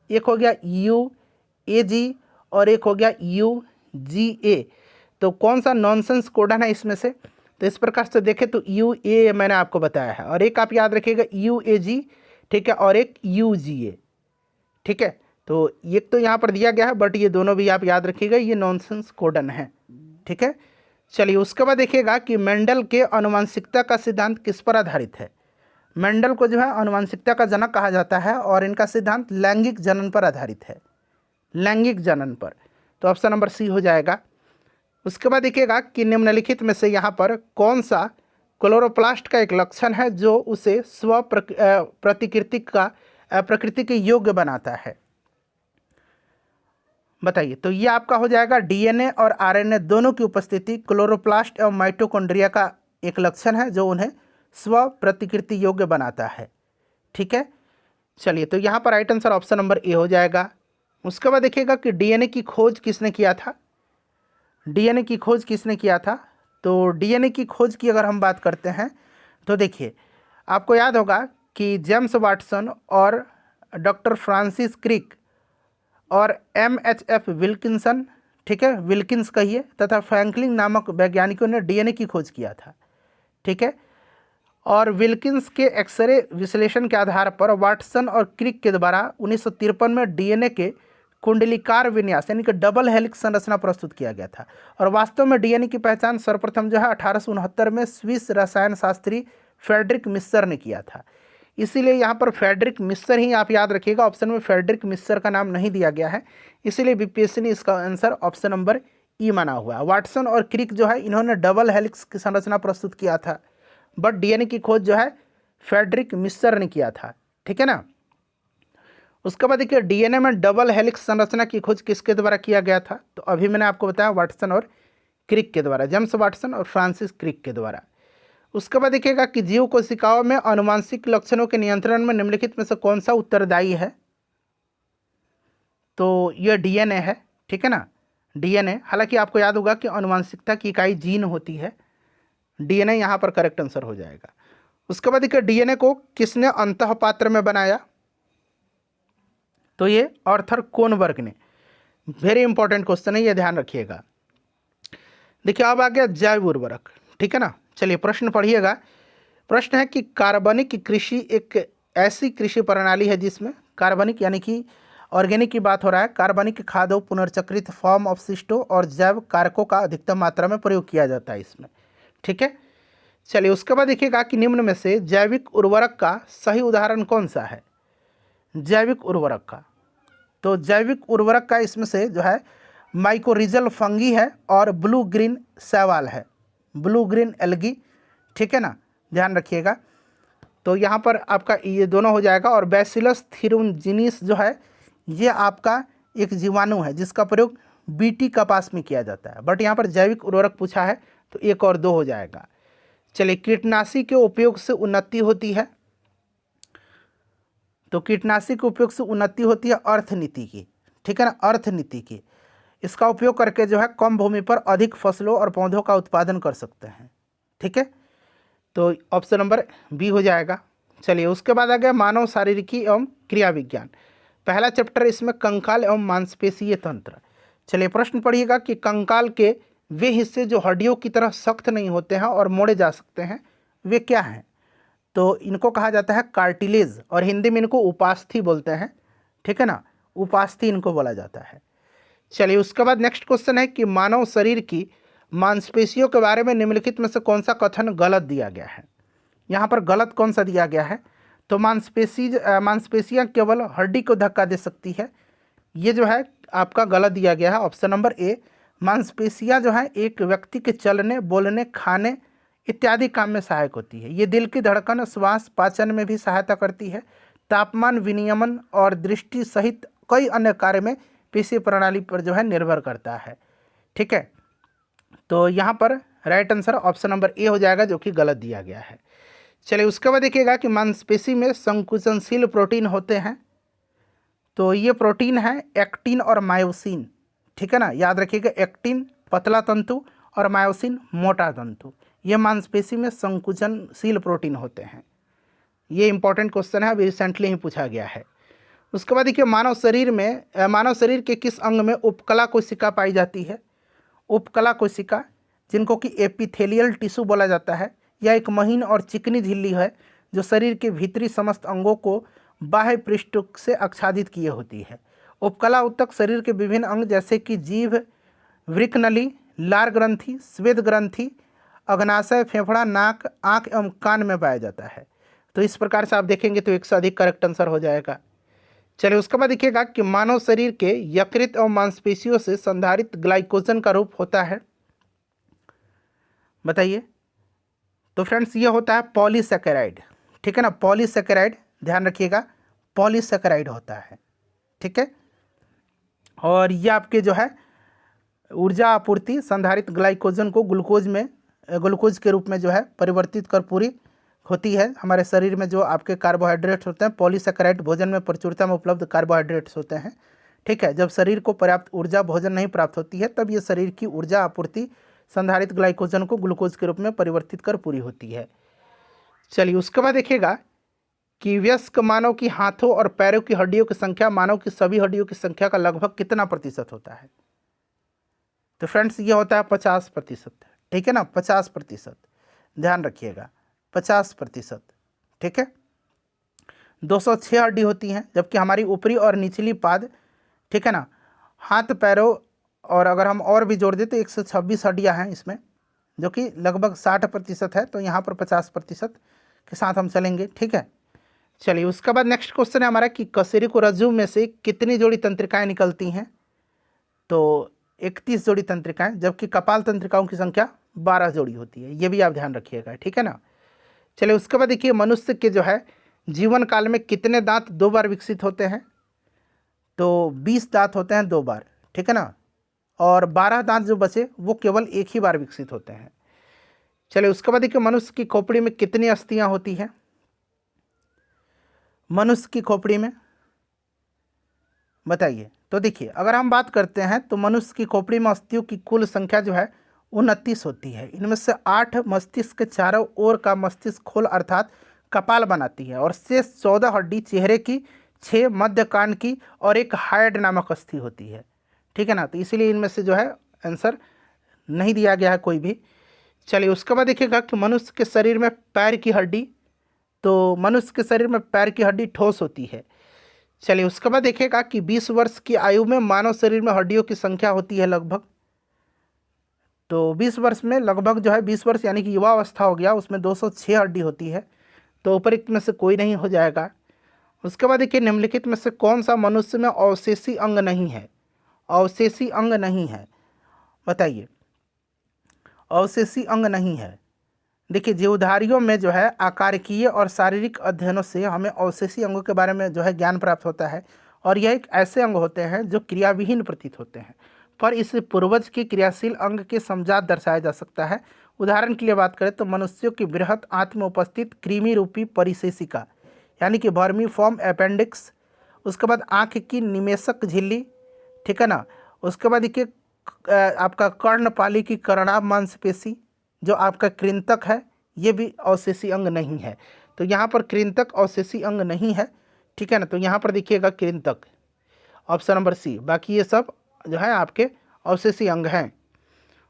एक हो गया UAG और एक हो गया UGA। तो कौन सा नॉनसेंस कोडन है इसमें से, तो इस प्रकार से देखें तो UAA मैंने आपको बताया है और एक आप याद रखिएगा UAG, ठीक है, और एक UGA, ठीक है। तो ये तो यहाँ पर दिया गया है बट ये दोनों भी आप याद रखिएगा, ये नॉनसेंस कोडन है, ठीक है। चलिए उसके बाद देखिएगा कि मेंडल के आनुवंशिकता का सिद्धांत किस पर आधारित है। मेंडल को जो है आनुवंशिकता का जनक कहा जाता है और इनका सिद्धांत लैंगिक जनन पर आधारित है, लैंगिक जनन पर। तो ऑप्शन नंबर सी हो जाएगा। उसके बाद देखिएगा कि निम्नलिखित में से यहाँ पर कौन सा क्लोरोप्लास्ट का एक लक्षण है जो उसे प्रकृति के योग्य बनाता है, बताइए। तो ये आपका हो जाएगा DNA और RNA दोनों की उपस्थिति क्लोरोप्लास्ट एवं माइटोकॉन्ड्रिया का एक लक्षण है जो उन्हें स्व प्रतिकृति योग्य बनाता है, ठीक है। चलिए तो यहाँ पर right answer option number A हो जाएगा। उसके बाद देखिएगा कि DNA की खोज किसने किया था, DNA की खोज किसने किया था। तो DNA की खोज की अगर हम बात करते हैं तो देखिए आपको याद होगा कि जेम्स वाटसन और डॉक्टर फ्रांसिस क्रिक और MHF विल्किंसन, ठीक है, विल्किंस कहिए, तथा फ्रैंकलिन नामक वैज्ञानिकों ने DNA की खोज किया था, ठीक है। और विल्किंस के एक्सरे विश्लेषण के आधार पर वाटसन और क्रिक के द्वारा 1953 में DNA के कुंडलीकार विन्यास यानी कि डबल हेलिक्स संरचना प्रस्तुत किया गया था। और वास्तव में DNA की पहचान सर्वप्रथम जो है 1869 में स्विस रसायन शास्त्री फ्रेडरिक मिस्सर ने किया था। इसीलिए यहाँ पर फ्रेडरिक मिस्सर ही आप याद रखिएगा, ऑप्शन में फ्रेडरिक मिस्सर का नाम नहीं दिया गया है, इसीलिए BPSC ने इसका आंसर ऑप्शन नंबर ई माना हुआ है। वाटसन और क्रिक जो है इन्होंने डबल हेलिक्स की संरचना प्रस्तुत किया था बट DNA की खोज जो है फ्रेडरिक मिस्सर ने किया था, ठीक है ना। उसके बाद देखिए DNA में डबल हेलिक्स संरचना की खोज किसके द्वारा किया गया था। तो अभी मैंने आपको बताया वाटसन और क्रिक के द्वारा, जेम्स वाटसन और फ्रांसिस क्रिक के द्वारा। उसके बाद देखिएगा कि जीव कोशिकाओं में आनुवंशिक लक्षणों के नियंत्रण में निम्नलिखित में से कौन सा उत्तरदायी है। तो यह DNA है, ठीक है ना, DNA। हालांकि आपको याद होगा कि आनुवंशिकता की इकाई जीन होती है, DNA यहाँ पर करेक्ट आंसर हो जाएगा। उसके बाद देखिए डीएनए को किसने अंतः पात्र में बनाया, तो ये आर्थर कोनबर्ग ने। वेरी इंपॉर्टेंट क्वेश्चन है, ये ध्यान रखिएगा। देखिए अब आ गया जैव उर्वरक, ठीक है ना। चलिए प्रश्न पढ़िएगा। प्रश्न है कि कार्बनिक कृषि एक ऐसी कृषि प्रणाली है जिसमें कार्बनिक यानी कि ऑर्गेनिक की बात हो रहा है, कार्बनिक खादों, पुनर्चक्रित फॉर्म अपशिष्टों और जैव कारकों का अधिकतम मात्रा में प्रयोग किया जाता है इसमें, ठीक है। चलिए उसके बाद देखिएगा कि निम्न में से जैविक उर्वरक का सही उदाहरण कौन सा है, जैविक उर्वरक का। तो जैविक उर्वरक का इसमें से जो है माइकोरिजल फंगी है और ब्लू ग्रीन शैवाल है, ब्लू ग्रीन एल्गी, ठीक है ना, ध्यान रखिएगा। तो यहाँ पर आपका ये दोनों हो जाएगा। और बैसिलस थीरुनजिनिस जो है ये आपका एक जीवाणु है जिसका प्रयोग बीटी कपास में किया जाता है, बट यहाँ पर जैविक उर्वरक पूछा है तो एक और दो हो जाएगा। चलिए कीटनाशी के उपयोग से उन्नति होती है, तो कीटनाशी के उपयोग से उन्नति होती है अर्थनीति की, ठीक है ना, अर्थनीति की। इसका उपयोग करके जो है कम भूमि पर अधिक फसलों और पौधों का उत्पादन कर सकते हैं, ठीक है। तो ऑप्शन नंबर बी हो जाएगा। चलिए उसके बाद आ गया मानव शारीरिकी एवं क्रिया विज्ञान। पहला चैप्टर इसमें कंकाल एवं मांसपेशीय तंत्र। चलिए प्रश्न पढ़िएगा कि कंकाल के वे हिस्से जो हड्डियों की तरह सख्त नहीं होते हैं और मोड़े जा सकते हैं वे क्या हैं, तो इनको कहा जाता है कार्टिलेज, और हिंदी में इनको उपास्थि बोलते हैं, ठीक है ना, उपास्थि इनको बोला जाता है। चलिए उसके बाद नेक्स्ट क्वेश्चन है कि मानव शरीर की मांसपेशियों के बारे में निम्नलिखित में से कौन सा कथन गलत दिया गया है। यहाँ पर गलत कौन सा दिया गया है, तो मांसपेशियाँ केवल हड्डी को धक्का दे सकती है, ये जो है आपका गलत दिया गया है। ऑप्शन नंबर ए, मांसपेशियाँ जो है एक व्यक्ति के चलने, बोलने, खाने इत्यादि काम में सहायक होती है। ये दिल की धड़कन, श्वास, पाचन में भी सहायता करती है, तापमान विनियमन और दृष्टि सहित कई अन्य कार्य में पेशीय प्रणाली पर जो है निर्भर करता है, ठीक है। तो यहाँ पर right answer option number A हो जाएगा जो कि गलत दिया गया है। चलिए उसके बाद देखिएगा कि मांसपेशी में संकुचनशील प्रोटीन होते हैं, तो ये प्रोटीन है एक्टिन और मायोसिन, ठीक है ना, याद रखिएगा एक्टिन पतला तंतु और मायोसिन मोटा तंतु, ये मांसपेशी में संकुचनशील प्रोटीन होते हैं। ये इंपॉर्टेंट क्वेश्चन है, अभी रिसेंटली ही पूछा गया है। उसके बाद देखिए मानव शरीर के किस अंग में उपकला कोशिका पाई जाती है। उपकला कोशिका जिनको कि एपिथेलियल टिश्यू बोला जाता है, यह एक महीन और चिकनी झिल्ली है जो शरीर के भीतरी समस्त अंगों को बाह्य पृष्ठ से आच्छादित किए होती है। उपकला ऊतक शरीर के विभिन्न अंग जैसे कि जीभ, वृक्कनली, लार ग्रंथि, स्वेद ग्रंथि, अग्नाशय, फेफड़ा, नाक, आँख एवं कान में पाया जाता है। तो इस प्रकार से आप देखेंगे तो एक से अधिक करेक्ट आंसर हो जाएगा। चलिए उसके बाद देखिएगा कि मानव शरीर के यकृत एवं मांसपेशियों से संधारित ग्लाइकोजन का रूप होता है, बताइए। तो फ्रेंड्स ये होता है पॉलीसैकेराइड, ठीक है ना, पॉलीसैकेराइड, ध्यान रखिएगा पॉलीसैकेराइड होता है, ठीक है। और ये आपके जो है ऊर्जा आपूर्ति संधारित ग्लाइकोजन को ग्लूकोज के रूप में जो है परिवर्तित कर पूरी होती है। हमारे शरीर में जो आपके कार्बोहाइड्रेट्स होते हैं, पॉलीसैकेराइड भोजन में प्रचुरता में उपलब्ध कार्बोहाइड्रेट्स होते हैं, ठीक है। जब शरीर को पर्याप्त ऊर्जा भोजन नहीं प्राप्त होती है तब ये शरीर की ऊर्जा आपूर्ति संधारित ग्लाइकोजन को ग्लूकोज के रूप में परिवर्तित कर पूरी होती है। चलिए उसके बाद देखिएगा कि वयस्क मानव की हाथों और पैरों की हड्डियों की संख्या मानव की सभी हड्डियों की संख्या का लगभग कितना प्रतिशत होता है। तो फ्रेंड्स ये होता है 50%, ठीक है ना, 50%, ध्यान रखिएगा 50%, ठीक है। 206 हड्डी होती हैं, जबकि हमारी ऊपरी और निचली पाद, ठीक है ना, हाथ पैरों और अगर हम और भी जोड़ दें तो 126 हड्डियाँ हैं इसमें, जो कि लगभग 60% है। तो यहाँ पर 50% के साथ हम चलेंगे, ठीक है। चलिए उसके बाद नेक्स्ट क्वेश्चन है हमारा कि कशेरुकरज्जु में से कितनी जोड़ी तंत्रिकाएँ निकलती हैं। तो 31 जोड़ी तंत्रिकाएँ, जबकि कपाल तंत्रिकाओं की संख्या 12 जोड़ी होती है, ये भी आप ध्यान रखिएगा, ठीक है ना। चलिए उसके बाद देखिए मनुष्य के जो है जीवन काल में कितने दांत 2 बार विकसित होते हैं। तो 20 दांत होते हैं 2 बार, ठीक है ना, और 12 दांत जो बचे वो केवल एक ही बार विकसित होते हैं। चलिए उसके बाद देखिए मनुष्य की खोपड़ी में कितनी अस्थियां होती हैं। मनुष्य की खोपड़ी में बताइए। तो देखिए अगर हम बात करते हैं तो मनुष्य की खोपड़ी में अस्थियों की कुल संख्या जो है 29 होती है। इनमें से 8 मस्तिष्क के चारों ओर का मस्तिष्क खोल अर्थात कपाल बनाती है और शेष 14 हड्डी चेहरे की, 6 मध्य कान की और एक हाइड नामक अस्थि होती है। ठीक है ना, तो इसीलिए इनमें से जो है आंसर नहीं दिया गया है कोई भी। चलिए उसके बाद देखिएगा कि मनुष्य के शरीर में पैर की हड्डी, तो मनुष्य के शरीर में पैर की हड्डी ठोस होती है। चलिए उसके बाद देखिएगा कि 20 वर्ष की आयु में मानव शरीर में हड्डियों की संख्या होती है लगभग, तो 20 वर्ष में लगभग जो है 20 वर्ष यानी कि युवा अवस्था हो गया, उसमें 206 हड्डी होती है, तो उपरोक्त में से कोई नहीं हो जाएगा। उसके बाद देखिए निम्नलिखित में से कौन सा मनुष्य में अवशेषी अंग नहीं है, अवशेषी अंग नहीं है, बताइए अवशेषी अंग नहीं है। देखिए जीवधारियों में जो है आकारिकीय और शारीरिक अध्ययनों से हमें अवशेषी अंगों के बारे में जो है ज्ञान प्राप्त होता है, और यह एक ऐसे अंग होते हैं जो क्रियाविहीन प्रतीत होते हैं, पर इस पूर्वज के क्रियाशील अंग के समजात दर्शाया जा सकता है। उदाहरण के लिए बात करें तो मनुष्यों की बृहत आंत में उपस्थित कृमि रूपी परिशेषिका यानी कि वर्मीफॉर्म अपेंडिक्स, उसके बाद आँख की निमेषक झिल्ली, ठीक है ना, उसके बाद देखिए आपका कर्णपाली की कर्णाभ मांसपेशी जो आपका कृंतक है, ये भी अवशेषी अंग नहीं है। तो यहाँ पर कृंतक अवशेषी अंग नहीं है, ठीक है ना, तो यहाँ पर देखिएगा कृंतक, ऑप्शन नंबर सी, बाकी ये सब जो है आपके अवशेषी अंग हैं।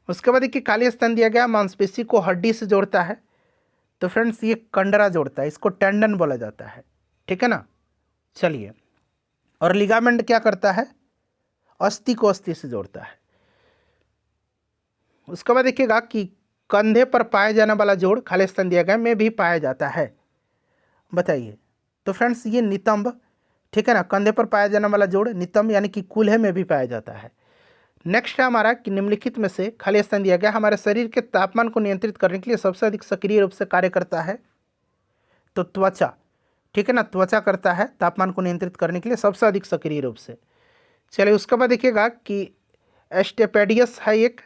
उसके बाद देखिए काली स्तन दिया गया, मांसपेशी को हड्डी से जोड़ता है, तो फ्रेंड्स ये कंडरा जोड़ता है, इसको टेंडन बोला जाता है, ठीक है ना। चलिए, और लिगामेंट क्या करता है, अस्थि को अस्थि से जोड़ता है। उसके बाद देखिएगा कि कंधे पर पाए जाने वाला जोड़ खाली स्तन दिया गया में भी पाया जाता है, बताइए। तो फ्रेंड्स ये नितंब, ठीक है ना, कंधे पर पाया जाने वाला जोड़ नितंब यानी कि कूल्हे में भी पाया जाता है। नेक्स्ट है हमारा कि निम्नलिखित में से खाली स्तन दिया गया हमारे शरीर के तापमान को नियंत्रित करने के लिए सबसे अधिक सक्रिय रूप से कार्य करता है, तो त्वचा, ठीक है ना, त्वचा करता है तापमान को नियंत्रित करने के लिए सबसे अधिक सक्रिय रूप से। चलिए उसके बाद देखिएगा कि एस्टेपेडियस है एक,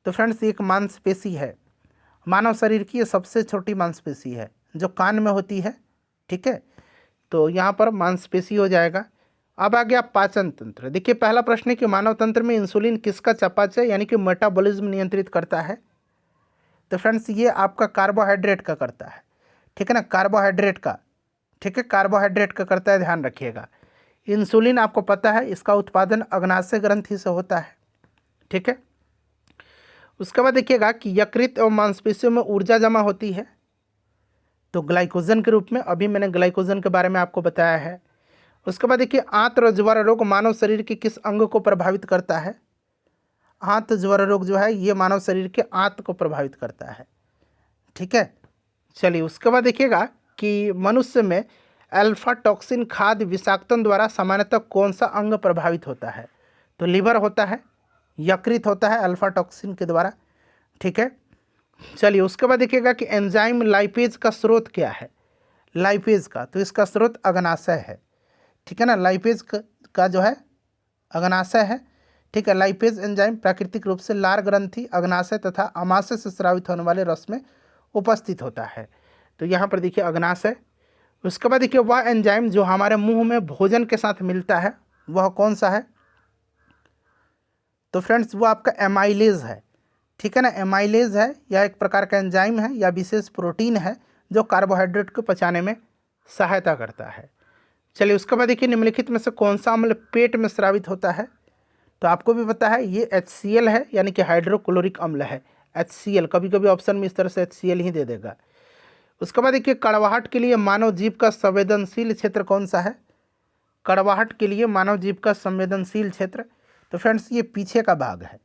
तो फ्रेंड्स एक मांसपेशी है, मानव शरीर की ये सबसे छोटी मांसपेशी है जो कान में होती है, ठीक है, तो यहाँ पर मांसपेशी हो जाएगा। अब आ गया पाचन तंत्र। देखिए पहला प्रश्न है कि मानव तंत्र में इंसुलिन किसका चयापचय यानी कि मेटाबॉलिज्म नियंत्रित करता है, तो फ्रेंड्स ये आपका कार्बोहाइड्रेट का करता है, ठीक है ना, कार्बोहाइड्रेट का, ठीक है, कार्बोहाइड्रेट का करता है, ध्यान रखिएगा। इंसुलिन आपको पता है इसका उत्पादन अग्नाशय ग्रंथि से होता है, ठीक है। उसके बाद देखिएगा कि यकृत एवं मांसपेशियों में ऊर्जा जमा होती है, तो ग्लाइकोजन के रूप में, अभी मैंने ग्लाइकोजन के बारे में आपको बताया है। उसके बाद देखिए आंत्र ज्वर रोग मानव शरीर के किस अंग को प्रभावित करता है, आंत ज्वर रोग जो है ये मानव शरीर के आंत को प्रभावित करता है, ठीक है। चलिए उसके बाद देखिएगा कि मनुष्य में अल्फा टॉक्सिन खाद्य विषाक्तन द्वारा सामान्यतः कौन सा अंग प्रभावित होता है, तो लीवर होता है, यकृत होता है अल्फा टॉक्सिन के द्वारा, ठीक है। चलिए उसके बाद देखिएगा कि एंजाइम लाइपेज का स्रोत क्या है, लाइपेज का, तो इसका स्रोत अग्नाशय है, ठीक है ना, लाइपेज का जो है अग्नाशय है, ठीक है। लाइपेज एंजाइम प्राकृतिक रूप से लार ग्रंथि, अग्नाशय तथा अमाशय से स्रावित होने वाले रस में उपस्थित होता है, तो यहाँ पर देखिए अग्नाशय। उसके बाद देखिए वह एंजाइम जो हमारे मुंह में भोजन के साथ मिलता है वह कौन सा है, तो फ्रेंड्स वो आपका एमाइलेज है, ठीक है ना, एमाइलेज है, यह एक प्रकार का एंजाइम है या विशेष प्रोटीन है जो कार्बोहाइड्रेट को पचाने में सहायता करता है। चलिए उसके बाद देखिए निम्नलिखित में से कौन सा अम्ल पेट में स्रावित होता है, तो आपको भी पता है ये HCl है यानी कि हाइड्रोक्लोरिक अम्ल है, HCl, कभी कभी ऑप्शन में इस तरह से HCl ही दे देगा। उसके बाद देखिए कड़वाहट के लिए मानव जीव का संवेदनशील क्षेत्र कौन सा है, कड़वाहट के लिए मानव जीव का संवेदनशील क्षेत्र, तो फ्रेंड्स ये पीछे का भाग है,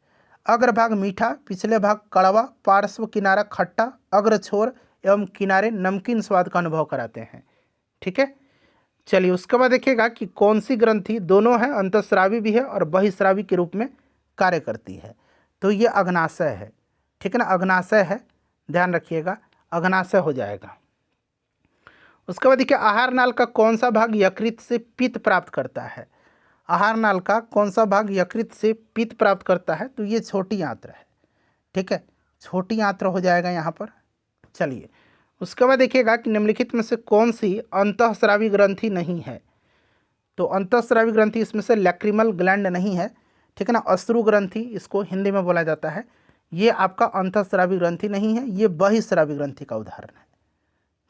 अग्रभाग मीठा, पिछले भाग कड़वा, पार्श्व किनारा खट्टा, अग्र छोर एवं किनारे नमकीन स्वाद का अनुभव कराते हैं, ठीक है। चलिए उसके बाद देखिएगा कि कौन सी ग्रंथि दोनों है, अंतःस्रावी भी है और बहिस्रावी के रूप में कार्य करती है, तो ये अग्नाशय है, ठीक है ना, अग्नाशय है, ध्यान रखिएगा, अग्नाशय हो जाएगा। उसके बाद देखिए आहार नाल का कौन सा भाग यकृत से पित्त प्राप्त करता है, आहार नाल का कौन सा भाग यकृत से पित्त प्राप्त करता है, तो ये छोटी आंत्र है, ठीक है, छोटी आंत्र हो जाएगा यहाँ पर। चलिए उसके बाद देखिएगा कि निम्नलिखित में से कौन सी अंतःस्रावी ग्रंथि नहीं है, तो अंतःस्रावी ग्रंथि इसमें से लैक्रिमल ग्लैंड नहीं है, ठीक है ना, अश्रु ग्रंथि इसको हिंदी में बोला जाता है, ये आपका अंतःस्रावी ग्रंथि नहीं है, ये बहिःस्रावी ग्रंथि का उदाहरण है।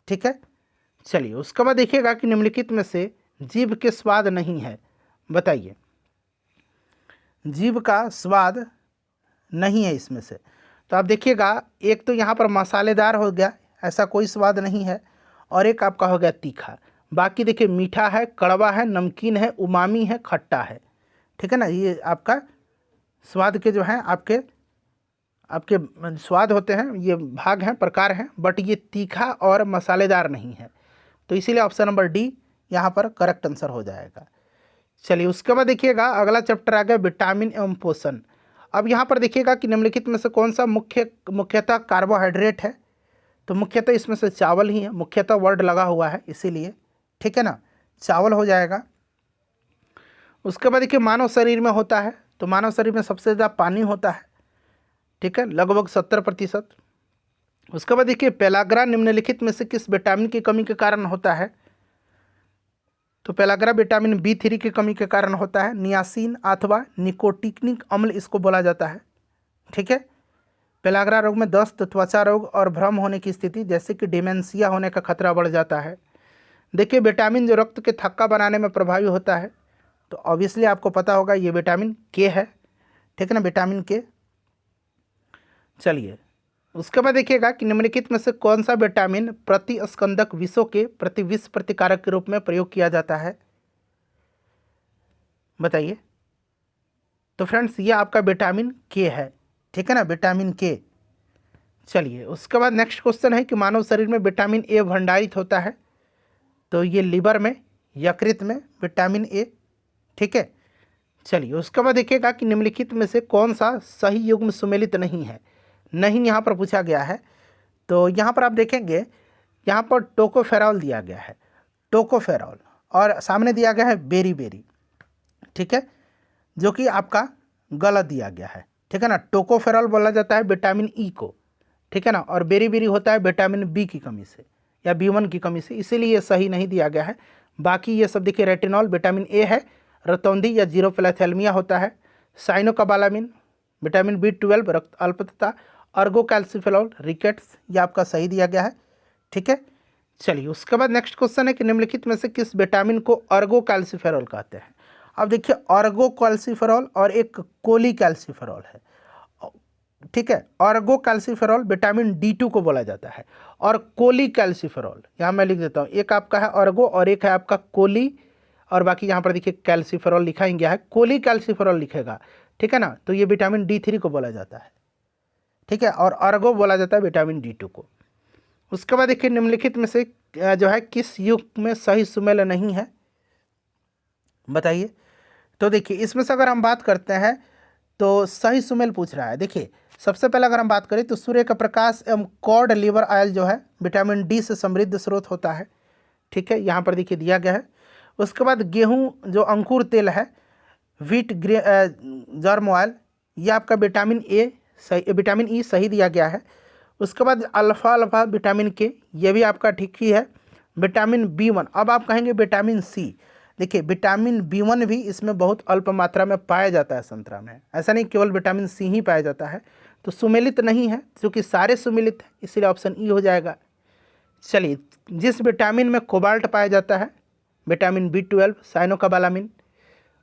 ठीक है, चलिए उसके बाद देखिएगा कि निम्नलिखित में से जीभ के स्वाद नहीं है, बताइए। जीभ का स्वाद नहीं है इसमें से, तो आप देखिएगा एक तो यहाँ पर मसालेदार हो गया, ऐसा कोई स्वाद नहीं है, और एक आपका हो गया तीखा। बाकी देखिए मीठा है, कड़वा है, नमकीन है, उमामी है, खट्टा है। ठीक है ना, ये आपका स्वाद के जो हैं आपके स्वाद होते हैं, ये भाग हैं, प्रकार हैं, बट ये तीखा और मसालेदार नहीं है। तो इसीलिए ऑप्शन नंबर डी यहाँ पर करेक्ट आंसर हो जाएगा। चलिए उसके बाद देखिएगा अगला चैप्टर आ गया विटामिन एवं पोषण। अब यहाँ पर देखिएगा कि निम्नलिखित में से कौन सा मुख्यतः कार्बोहाइड्रेट है, तो मुख्यतः इसमें से चावल ही है, मुख्यतः वर्ड लगा हुआ है इसीलिए। ठीक है ना, चावल हो जाएगा। उसके बाद देखिए मानव शरीर में होता है, तो मानव शरीर में सबसे ज़्यादा पानी होता है। ठीक है, लगभग 70%। उसके बाद देखिए पेलाग्रा निम्नलिखित में से किस विटामिन की कमी के कारण होता है, तो पेलाग्रा विटामिन B3 की कमी के कारण होता है। नियासिन अथवा निकोटिनिक अम्ल इसको बोला जाता है। ठीक है, पेलाग्रा रोग में दस्त, त्वचा रोग और भ्रम होने की स्थिति जैसे कि डिमेंशिया होने का खतरा बढ़ जाता है। देखिए विटामिन जो रक्त के थक्का बनाने में प्रभावी होता है, तो ऑब्वियसली आपको पता होगा ये विटामिन के है। ठीक है ना, विटामिन के। चलिए उसके बाद देखिएगा कि निम्नलिखित में से कौन सा विटामिन प्रतिस्कंदक विषों के प्रति विष प्रतिकारक के रूप में प्रयोग किया जाता है, बताइए। तो फ्रेंड्स ये आपका विटामिन के है। ठीक है ना, विटामिन के। चलिए उसके बाद नेक्स्ट क्वेश्चन है कि मानव शरीर में विटामिन ए भंडारित होता है, तो ये लीवर में, यकृत में विटामिन ए। ठीक है, चलिए उसके बाद देखिएगा कि निम्नलिखित में से कौन सा सही युग्म सुमेलित नहीं है, नहीं यहाँ पर पूछा गया है। तो यहाँ पर आप देखेंगे यहाँ पर टोकोफेरॉल दिया गया है, टोकोफेरॉल, और सामने दिया गया है बेरी बेरी। ठीक है, जो कि आपका गलत दिया गया है। ठीक है ना, टोकोफेरॉल बोला जाता है विटामिन ई को। ठीक है ना, और बेरी बेरी होता है विटामिन बी की कमी से या B1 की कमी से, इसीलिए ये सही नहीं दिया गया है। बाकी ये सब देखिए रेटिनॉल विटामिन ए है, रतौंधी या जीरोप्लाथेलमिया होता है, साइनोकोबालामिन विटामिन B12 रक्त अल्पता, अर्गो कैल्सिफेरॉल रिकेट्स, ये आपका सही दिया गया है। ठीक है, चलिए उसके बाद नेक्स्ट क्वेश्चन है कि निम्नलिखित में से किस विटामिन को अर्गो कैल्सिफेरॉल कहते हैं। अब देखिए अर्गो कैल्सिफेरॉल और एक कोली कैल्सिफेरॉल है। ठीक है, अर्गो कैल्सिफेरॉल विटामिन D2 को बोला जाता है, और कोली कैल्सिफेरॉल यहाँ मैं लिख देता हूँ, एक आपका है अर्गो और एक है आपका कोली, और बाकी यहाँ पर देखिए कैल्सिफेरॉल लिखा ही गया है, कोली कैल्सिफेरॉल लिखेगा। ठीक है ना, तो ये विटामिन D3 को बोला जाता है। ठीक है, और अर्गो बोला जाता है विटामिन D2 को। उसके बाद देखिए निम्नलिखित में से जो है किस युग में सही सुमेल नहीं है, बताइए। तो देखिए इसमें से अगर हम बात करते हैं तो सही सुमेल पूछ रहा है। देखिए सबसे पहले अगर हम बात करें तो सूर्य का प्रकाश एवं कॉड लिवर ऑयल जो है विटामिन डी से समृद्ध स्रोत होता है। ठीक है, यहाँ पर देखिए दिया गया है। उसके बाद गेहूँ जो अंकुर तेल है, व्हीट जर्म ऑयल, ये आपका विटामिन ए सही, विटामिन ई सही दिया गया है। उसके बाद अल्फ़ा अल्फ़ा विटामिन के, ये भी आपका ठीक ही है। विटामिन B1, अब आप कहेंगे विटामिन सी, देखिए विटामिन B1 भी इसमें बहुत अल्प मात्रा में पाया जाता है संतरा में, ऐसा नहीं केवल विटामिन सी ही पाया जाता है। तो सुमेलित नहीं है, क्योंकि सारे सुमेलित हैं, इसलिए ऑप्शन ई हो जाएगा। चलिए जिस विटामिन में कोबाल्ट पाया जाता है, विटामिन B12 साइनोकोबालामिन।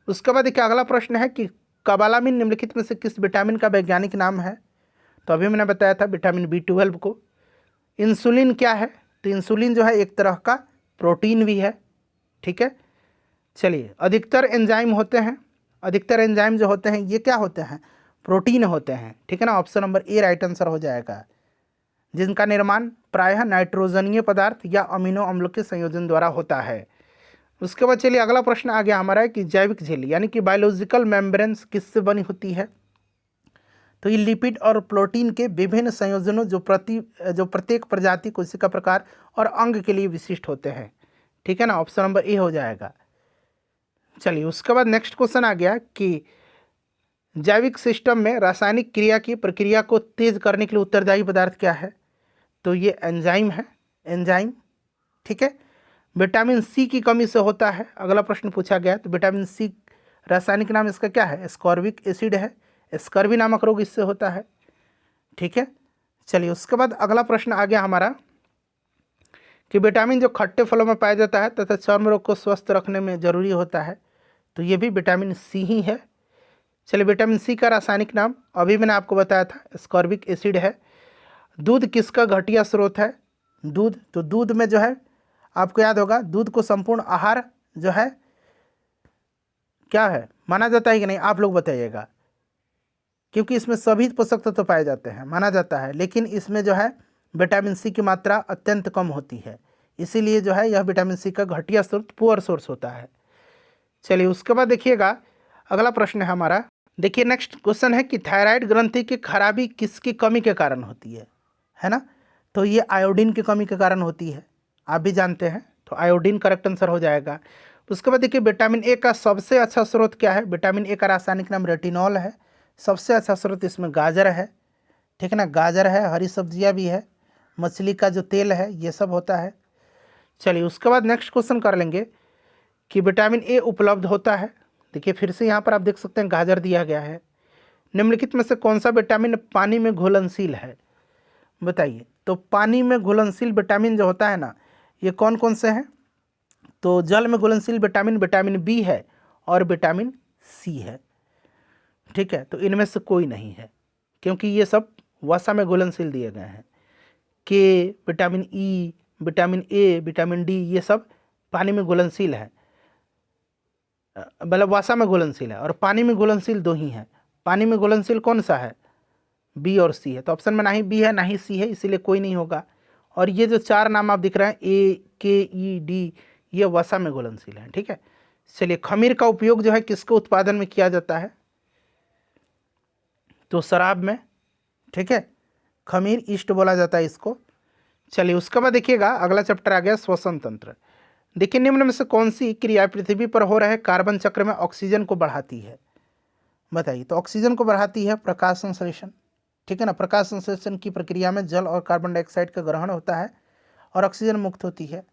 उसके बाद देखिए अगला प्रश्न है कि कोबालामिन निम्नलिखित में से किस विटामिन का वैज्ञानिक नाम है, तो अभी मैंने बताया था विटामिन B12 को। इंसुलिन क्या है, तो इंसुलिन जो है एक तरह का प्रोटीन भी है। ठीक है, चलिए अधिकतर एंजाइम होते हैं, अधिकतर एंजाइम जो होते हैं ये क्या होते हैं, प्रोटीन होते हैं। ठीक है ना, option number A right answer हो जाएगा, जिनका निर्माण प्रायः नाइट्रोजनीय पदार्थ या अमीनो अम्लों के संयोजन द्वारा होता है। उसके बाद चलिए अगला प्रश्न आ गया हमारा कि जैविक झिल्ली यानी कि बायोलॉजिकल मेम्ब्रेन्स किससे बनी होती है, तो ये लिपिड और प्रोटीन के विभिन्न संयोजनों जो प्रत्येक प्रजाति, कोशिका प्रकार और अंग के लिए विशिष्ट होते हैं। ठीक है ना, ऑप्शन नंबर ए हो जाएगा। चलिए उसके बाद नेक्स्ट क्वेश्चन आ गया कि जैविक सिस्टम में रासायनिक क्रिया की प्रक्रिया को तेज करने के लिए उत्तरदायी पदार्थ क्या है, तो ये एंजाइम है, एंजाइम। ठीक है, विटामिन सी की कमी से होता है, अगला प्रश्न पूछा गया। तो विटामिन सी रासायनिक नाम इसका क्या है, एस्कॉर्बिक एसिड है, स्कर्वी नामक रोग इससे होता है। ठीक है। चलिए उसके बाद अगला प्रश्न आ गया हमारा कि विटामिन जो खट्टे फलों में पाया जाता है तथा चर्म रोग को स्वस्थ रखने में जरूरी होता है, तो ये भी विटामिन सी ही है। चलिए विटामिन सी का रासायनिक नाम अभी मैंने आपको बताया था, स्कॉर्बिक एसिड है। दूध किसका घटिया स्रोत है? दूध, तो दूध में जो है आपको याद होगा, दूध को संपूर्ण आहार जो है क्या है माना जाता है कि नहीं, आप लोग बताइएगा, क्योंकि इसमें सभी पोषक तत्व पाए जाते हैं, माना जाता है, लेकिन इसमें जो है विटामिन सी की मात्रा अत्यंत कम होती है, इसीलिए जो है यह विटामिन सी का घटिया स्रोत, पुअर सोर्स होता है। चलिए उसके बाद देखिएगा अगला प्रश्न है हमारा। देखिए नेक्स्ट क्वेश्चन है कि थायराइड ग्रंथि की खराबी किसकी कमी के कारण होती है ना? तो ये आयोडीन की कमी के कारण होती है, आप भी जानते हैं, तो आयोडीन करेक्ट आंसर हो जाएगा। उसके बाद देखिए विटामिन ए का सबसे अच्छा स्रोत क्या है? विटामिन ए का रासायनिक नाम रेटिनॉल है। सबसे अच्छा स्रोत इसमें गाजर है, ठीक है ना, गाजर है, हरी सब्जियां भी है, मछली का जो तेल है, ये सब होता है। चलिए उसके बाद नेक्स्ट क्वेश्चन कर लेंगे कि विटामिन ए उपलब्ध होता है। देखिए फिर से यहाँ पर आप देख सकते हैं गाजर दिया गया है। निम्नलिखित में से कौन सा विटामिन पानी में घुलनशील है? बताइए। तो पानी में घुलनशील विटामिन जो होता है ना, ये कौन कौन से हैं? तो जल में घुलनशील विटामिन विटामिन बी है और विटामिन सी है, ठीक है। तो इनमें से कोई नहीं है, क्योंकि ये सब वसा में घुलनशील दिए गए हैं। के, vitamin E, vitamin A, vitamin D, ये सब पानी में घुलनशील है, मतलब वसा में घुलनशील है, और पानी में घुलनशील दो ही हैं। पानी में घुलनशील कौन सा है? बी और सी है। तो ऑप्शन में ना ही बी है ना ही सी है, इसीलिए कोई नहीं होगा। और ये जो चार नाम आप दिख रहे हैं ए, के, ई, डी, ये वसा में घुलनशील है, ठीक है। चलिए खमीर का उपयोग जो है किसके उत्पादन में किया जाता है? तो शराब में, ठीक है, खमीर ईस्ट बोला जाता है इसको। चलिए उसके बाद देखिएगा अगला चैप्टर आ गया श्वसन तंत्र। देखिए निम्न में से कौन सी क्रिया पृथ्वी पर हो रहे कार्बन चक्र में ऑक्सीजन को बढ़ाती है? बताइए। तो ऑक्सीजन को बढ़ाती है प्रकाश संश्लेषण, ठीक है ना। प्रकाश संश्लेषण की प्रक्रिया में जल और कार्बन डाइऑक्साइड का ग्रहण होता है और ऑक्सीजन मुक्त होती है,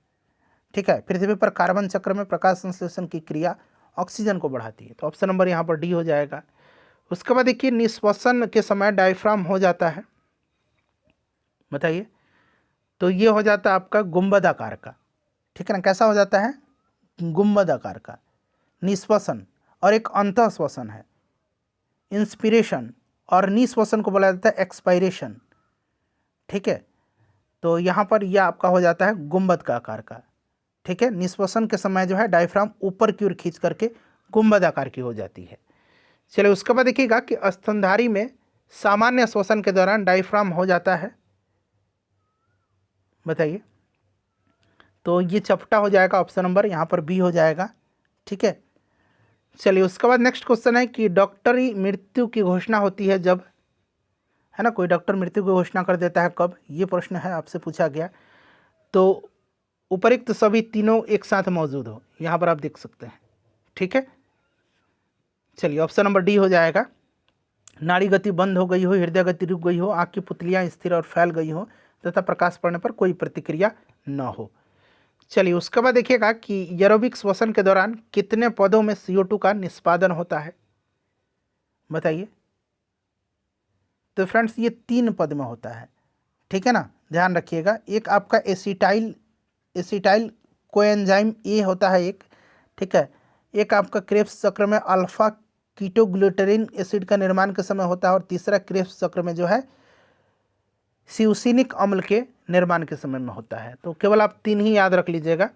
ठीक है। पृथ्वी पर कार्बन चक्र में प्रकाश संश्लेषण की क्रिया ऑक्सीजन को बढ़ाती है, तो ऑप्शन नंबर यहाँ पर डी हो जाएगा। उसके बाद देखिए निश्वसन के समय डायफ्राम हो जाता है, बताइए। तो ये हो जाता है आपका गुंबद आकार का, ठीक है ना। कैसा हो जाता है? गुंबद आकार का निश्वसन, और एक अंतः श्वसन है इंस्पिरेशन, और निश्वसन को बोला जाता है एक्सपायरेशन, ठीक है। तो यहाँ पर यह आपका हो जाता है गुंबद का आकार का, ठीक है। निश्वसन के समय जो है डायफ्राम ऊपर की ओर खींच करके गुंबद आकार की हो जाती है। चलिए उसके बाद देखिएगा कि स्तनधारी में सामान्य श्वसन के दौरान डायफ्राम हो जाता है, बताइए। तो ये चपटा हो जाएगा, ऑप्शन नंबर यहाँ पर बी हो जाएगा, ठीक है। चलिए उसके बाद नेक्स्ट क्वेश्चन है कि डॉक्टरी मृत्यु की घोषणा होती है जब, है ना, कोई डॉक्टर मृत्यु की घोषणा कर देता है कब? ये प्रश्न है, आपसे पूछा गया। तो उपरिक्त सभी तीनों एक साथ मौजूद हो, यहाँ पर आप देख सकते हैं, ठीक है। चलिए ऑप्शन नंबर डी हो जाएगा। नाड़ी गति बंद हो गई हो, हृदय गति रुक गई हो, आँख की पुतलियाँ स्थिर और फैल गई हो तथा प्रकाश पड़ने पर कोई प्रतिक्रिया न हो। चलिए उसके बाद देखिएगा कि एरोबिक श्वसन के दौरान कितने पदों में CO2 का निष्पादन होता है? बताइए। तो फ्रेंड्स ये 3 पद में होता है, ठीक है ना, ध्यान रखिएगा। एक आपका एसिटाइल कोएंजाइम ए होता है एक, ठीक है। एक आपका क्रेब्स चक्र में अल्फा कीटोग्लूटेरिन एसिड का निर्माण के समय होता है, और तीसरा क्रेब्स चक्र में जो है स्यूसिनिक अम्ल के निर्माण के समय में होता है। तो केवल आप 3 ही याद रख लीजिएगा।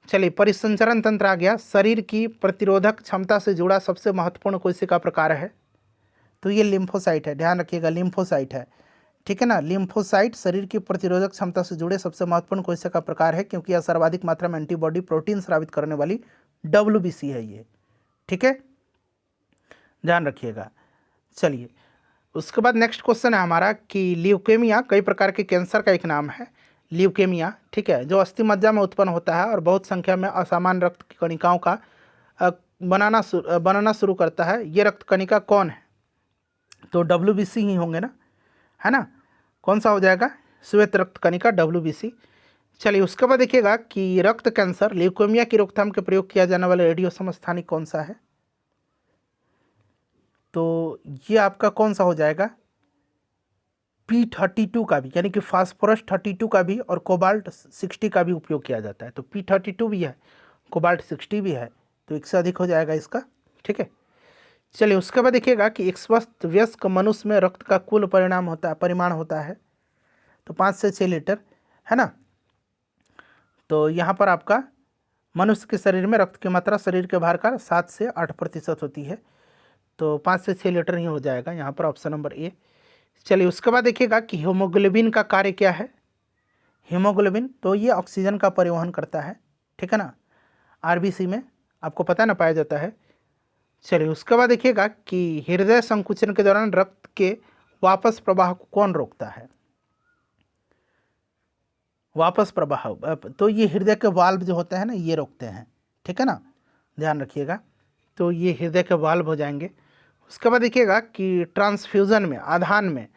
चलिए परिसंचरण तंत्र आ गया। शरीर की प्रतिरोधक क्षमता से जुड़ा सबसे महत्वपूर्ण कोशिका प्रकार है? तो ये लिम्फोसाइट है, ध्यान रखिएगा, लिम्फोसाइट है, ठीक है ना। लिम्फोसाइट शरीर की प्रतिरोधक क्षमता से जुड़े सबसे महत्वपूर्ण कोशिका प्रकार है, क्योंकि यह सर्वाधिक मात्रा में एंटीबॉडी प्रोटीन स्रावित करने वाली WBC है ये, ठीक है, ध्यान रखिएगा। चलिए उसके बाद नेक्स्ट क्वेश्चन है हमारा कि ल्यूकेमिया कई प्रकार के कैंसर का एक नाम है, ल्यूकेमिया, ठीक है, जो अस्थि मज्जा में उत्पन्न होता है और बहुत संख्या में असामान्य रक्त की कणिकाओं का बनाना शुरू करता है। ये रक्त कणिका कौन है? तो WBC ही होंगे ना, है ना। कौन सा हो जाएगा? श्वेत रक्त कणिका, WBC। चलिए उसके बाद देखिएगा कि रक्त कैंसर ल्यूकेमिया की रोकथाम के प्रयोग किया जाने वाला रेडियो समस्थानिक कौन सा है? तो ये आपका कौन सा हो जाएगा? P32 का भी, यानी कि फास्फोरस 32 का भी और कोबाल्ट 60 का भी उपयोग किया जाता है। तो P32 भी है, कोबाल्ट 60 भी है, तो एक से अधिक हो जाएगा इसका। ठीक है, चलिए उसके बाद देखिएगा कि एक स्वस्थ वयस्क मनुष्य में रक्त का कुल परिमाण होता है तो 5 से 6 लीटर, है ना। तो यहाँ पर आपका मनुष्य के शरीर में रक्त की मात्रा शरीर के भार का 7 से 8% होती है, तो 5 से 6 लीटर ही हो जाएगा यहाँ पर, ऑप्शन नंबर ए। चलिए उसके बाद देखिएगा कि हीमोग्लोबिन का कार्य क्या है। हीमोग्लोबिन तो ये ऑक्सीजन का परिवहन करता है, ठीक है ना, आरबीसी में आपको पता है ना पाया जाता है। चलिए उसके बाद देखिएगा कि हृदय संकुचन के दौरान रक्त के वापस प्रवाह को कौन रोकता है। वापस प्रवाह तो ये हृदय के वाल्व जो होते हैं ना, ये रोकते हैं, ठीक है ना, ध्यान रखिएगा। तो ये हृदय के वाल्व हो जाएंगे। उसके बाद देखिएगा कि ट्रांसफ्यूज़न में, आधान में,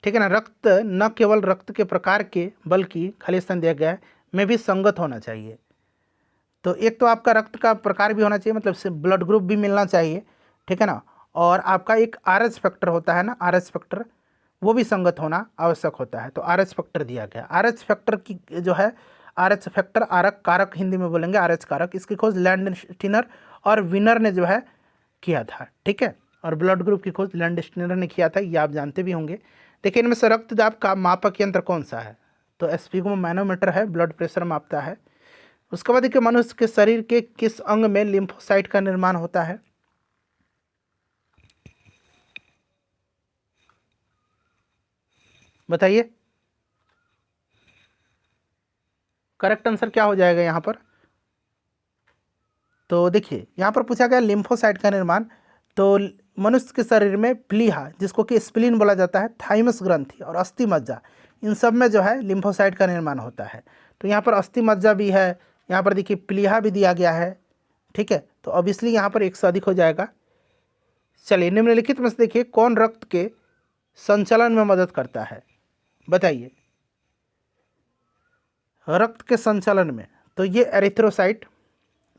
ठीक है ना, रक्त न केवल रक्त के प्रकार के बल्कि खाली स्थान दिया गया है में भी संगत होना चाहिए। तो एक तो आपका रक्त का प्रकार भी होना चाहिए, मतलब से ब्लड ग्रुप भी मिलना चाहिए, ठीक है ना, और आपका एक आरएच फैक्टर होता है ना, आरएच फैक्टर, वो भी संगत होना आवश्यक होता है। तो आरएच फैक्टर दिया गया। आरएच फैक्टर की जो है, आरएच फैक्टर, आरक कारक हिंदी में बोलेंगे, आरएच कारक, इसकी खोज लैंडस्टीनर और विनर ने जो है किया था, ठीक है। और ब्लड ग्रुप की खोज लैंडस्टीनर ने किया था, ये आप जानते भी होंगे। देखिए इनमें से रक्तदाब का मापक यंत्र कौन सा है, तो एस्पिगो मैनोमीटर है, ब्लड प्रेशर मापता है। उसके बाद देखिए मनुष्य के शरीर के किस अंग में लिम्फोसाइट का निर्माण होता है। बताइए, करेक्ट आंसर क्या हो जाएगा यहाँ पर। तो देखिए यहाँ पर पूछा गया लिम्फोसाइट का निर्माण, तो मनुष्य के शरीर में प्लीहा, जिसको कि स्प्लीन बोला जाता है, थाइमस ग्रंथि और अस्थि मज्जा, इन सब में जो है लिम्फोसाइट का निर्माण होता है। तो यहाँ पर अस्थि मज्जा भी है, यहाँ पर देखिए प्लीहा भी दिया गया है, ठीक है। तो ऑब्वियसली यहाँ पर एक से अधिक हो जाएगा। चलिए निम्नलिखित में से देखिए कौन रक्त के संचलन में मदद करता है, बताइए। रक्त के संचलन में, तो ये एरिथ्रोसाइट,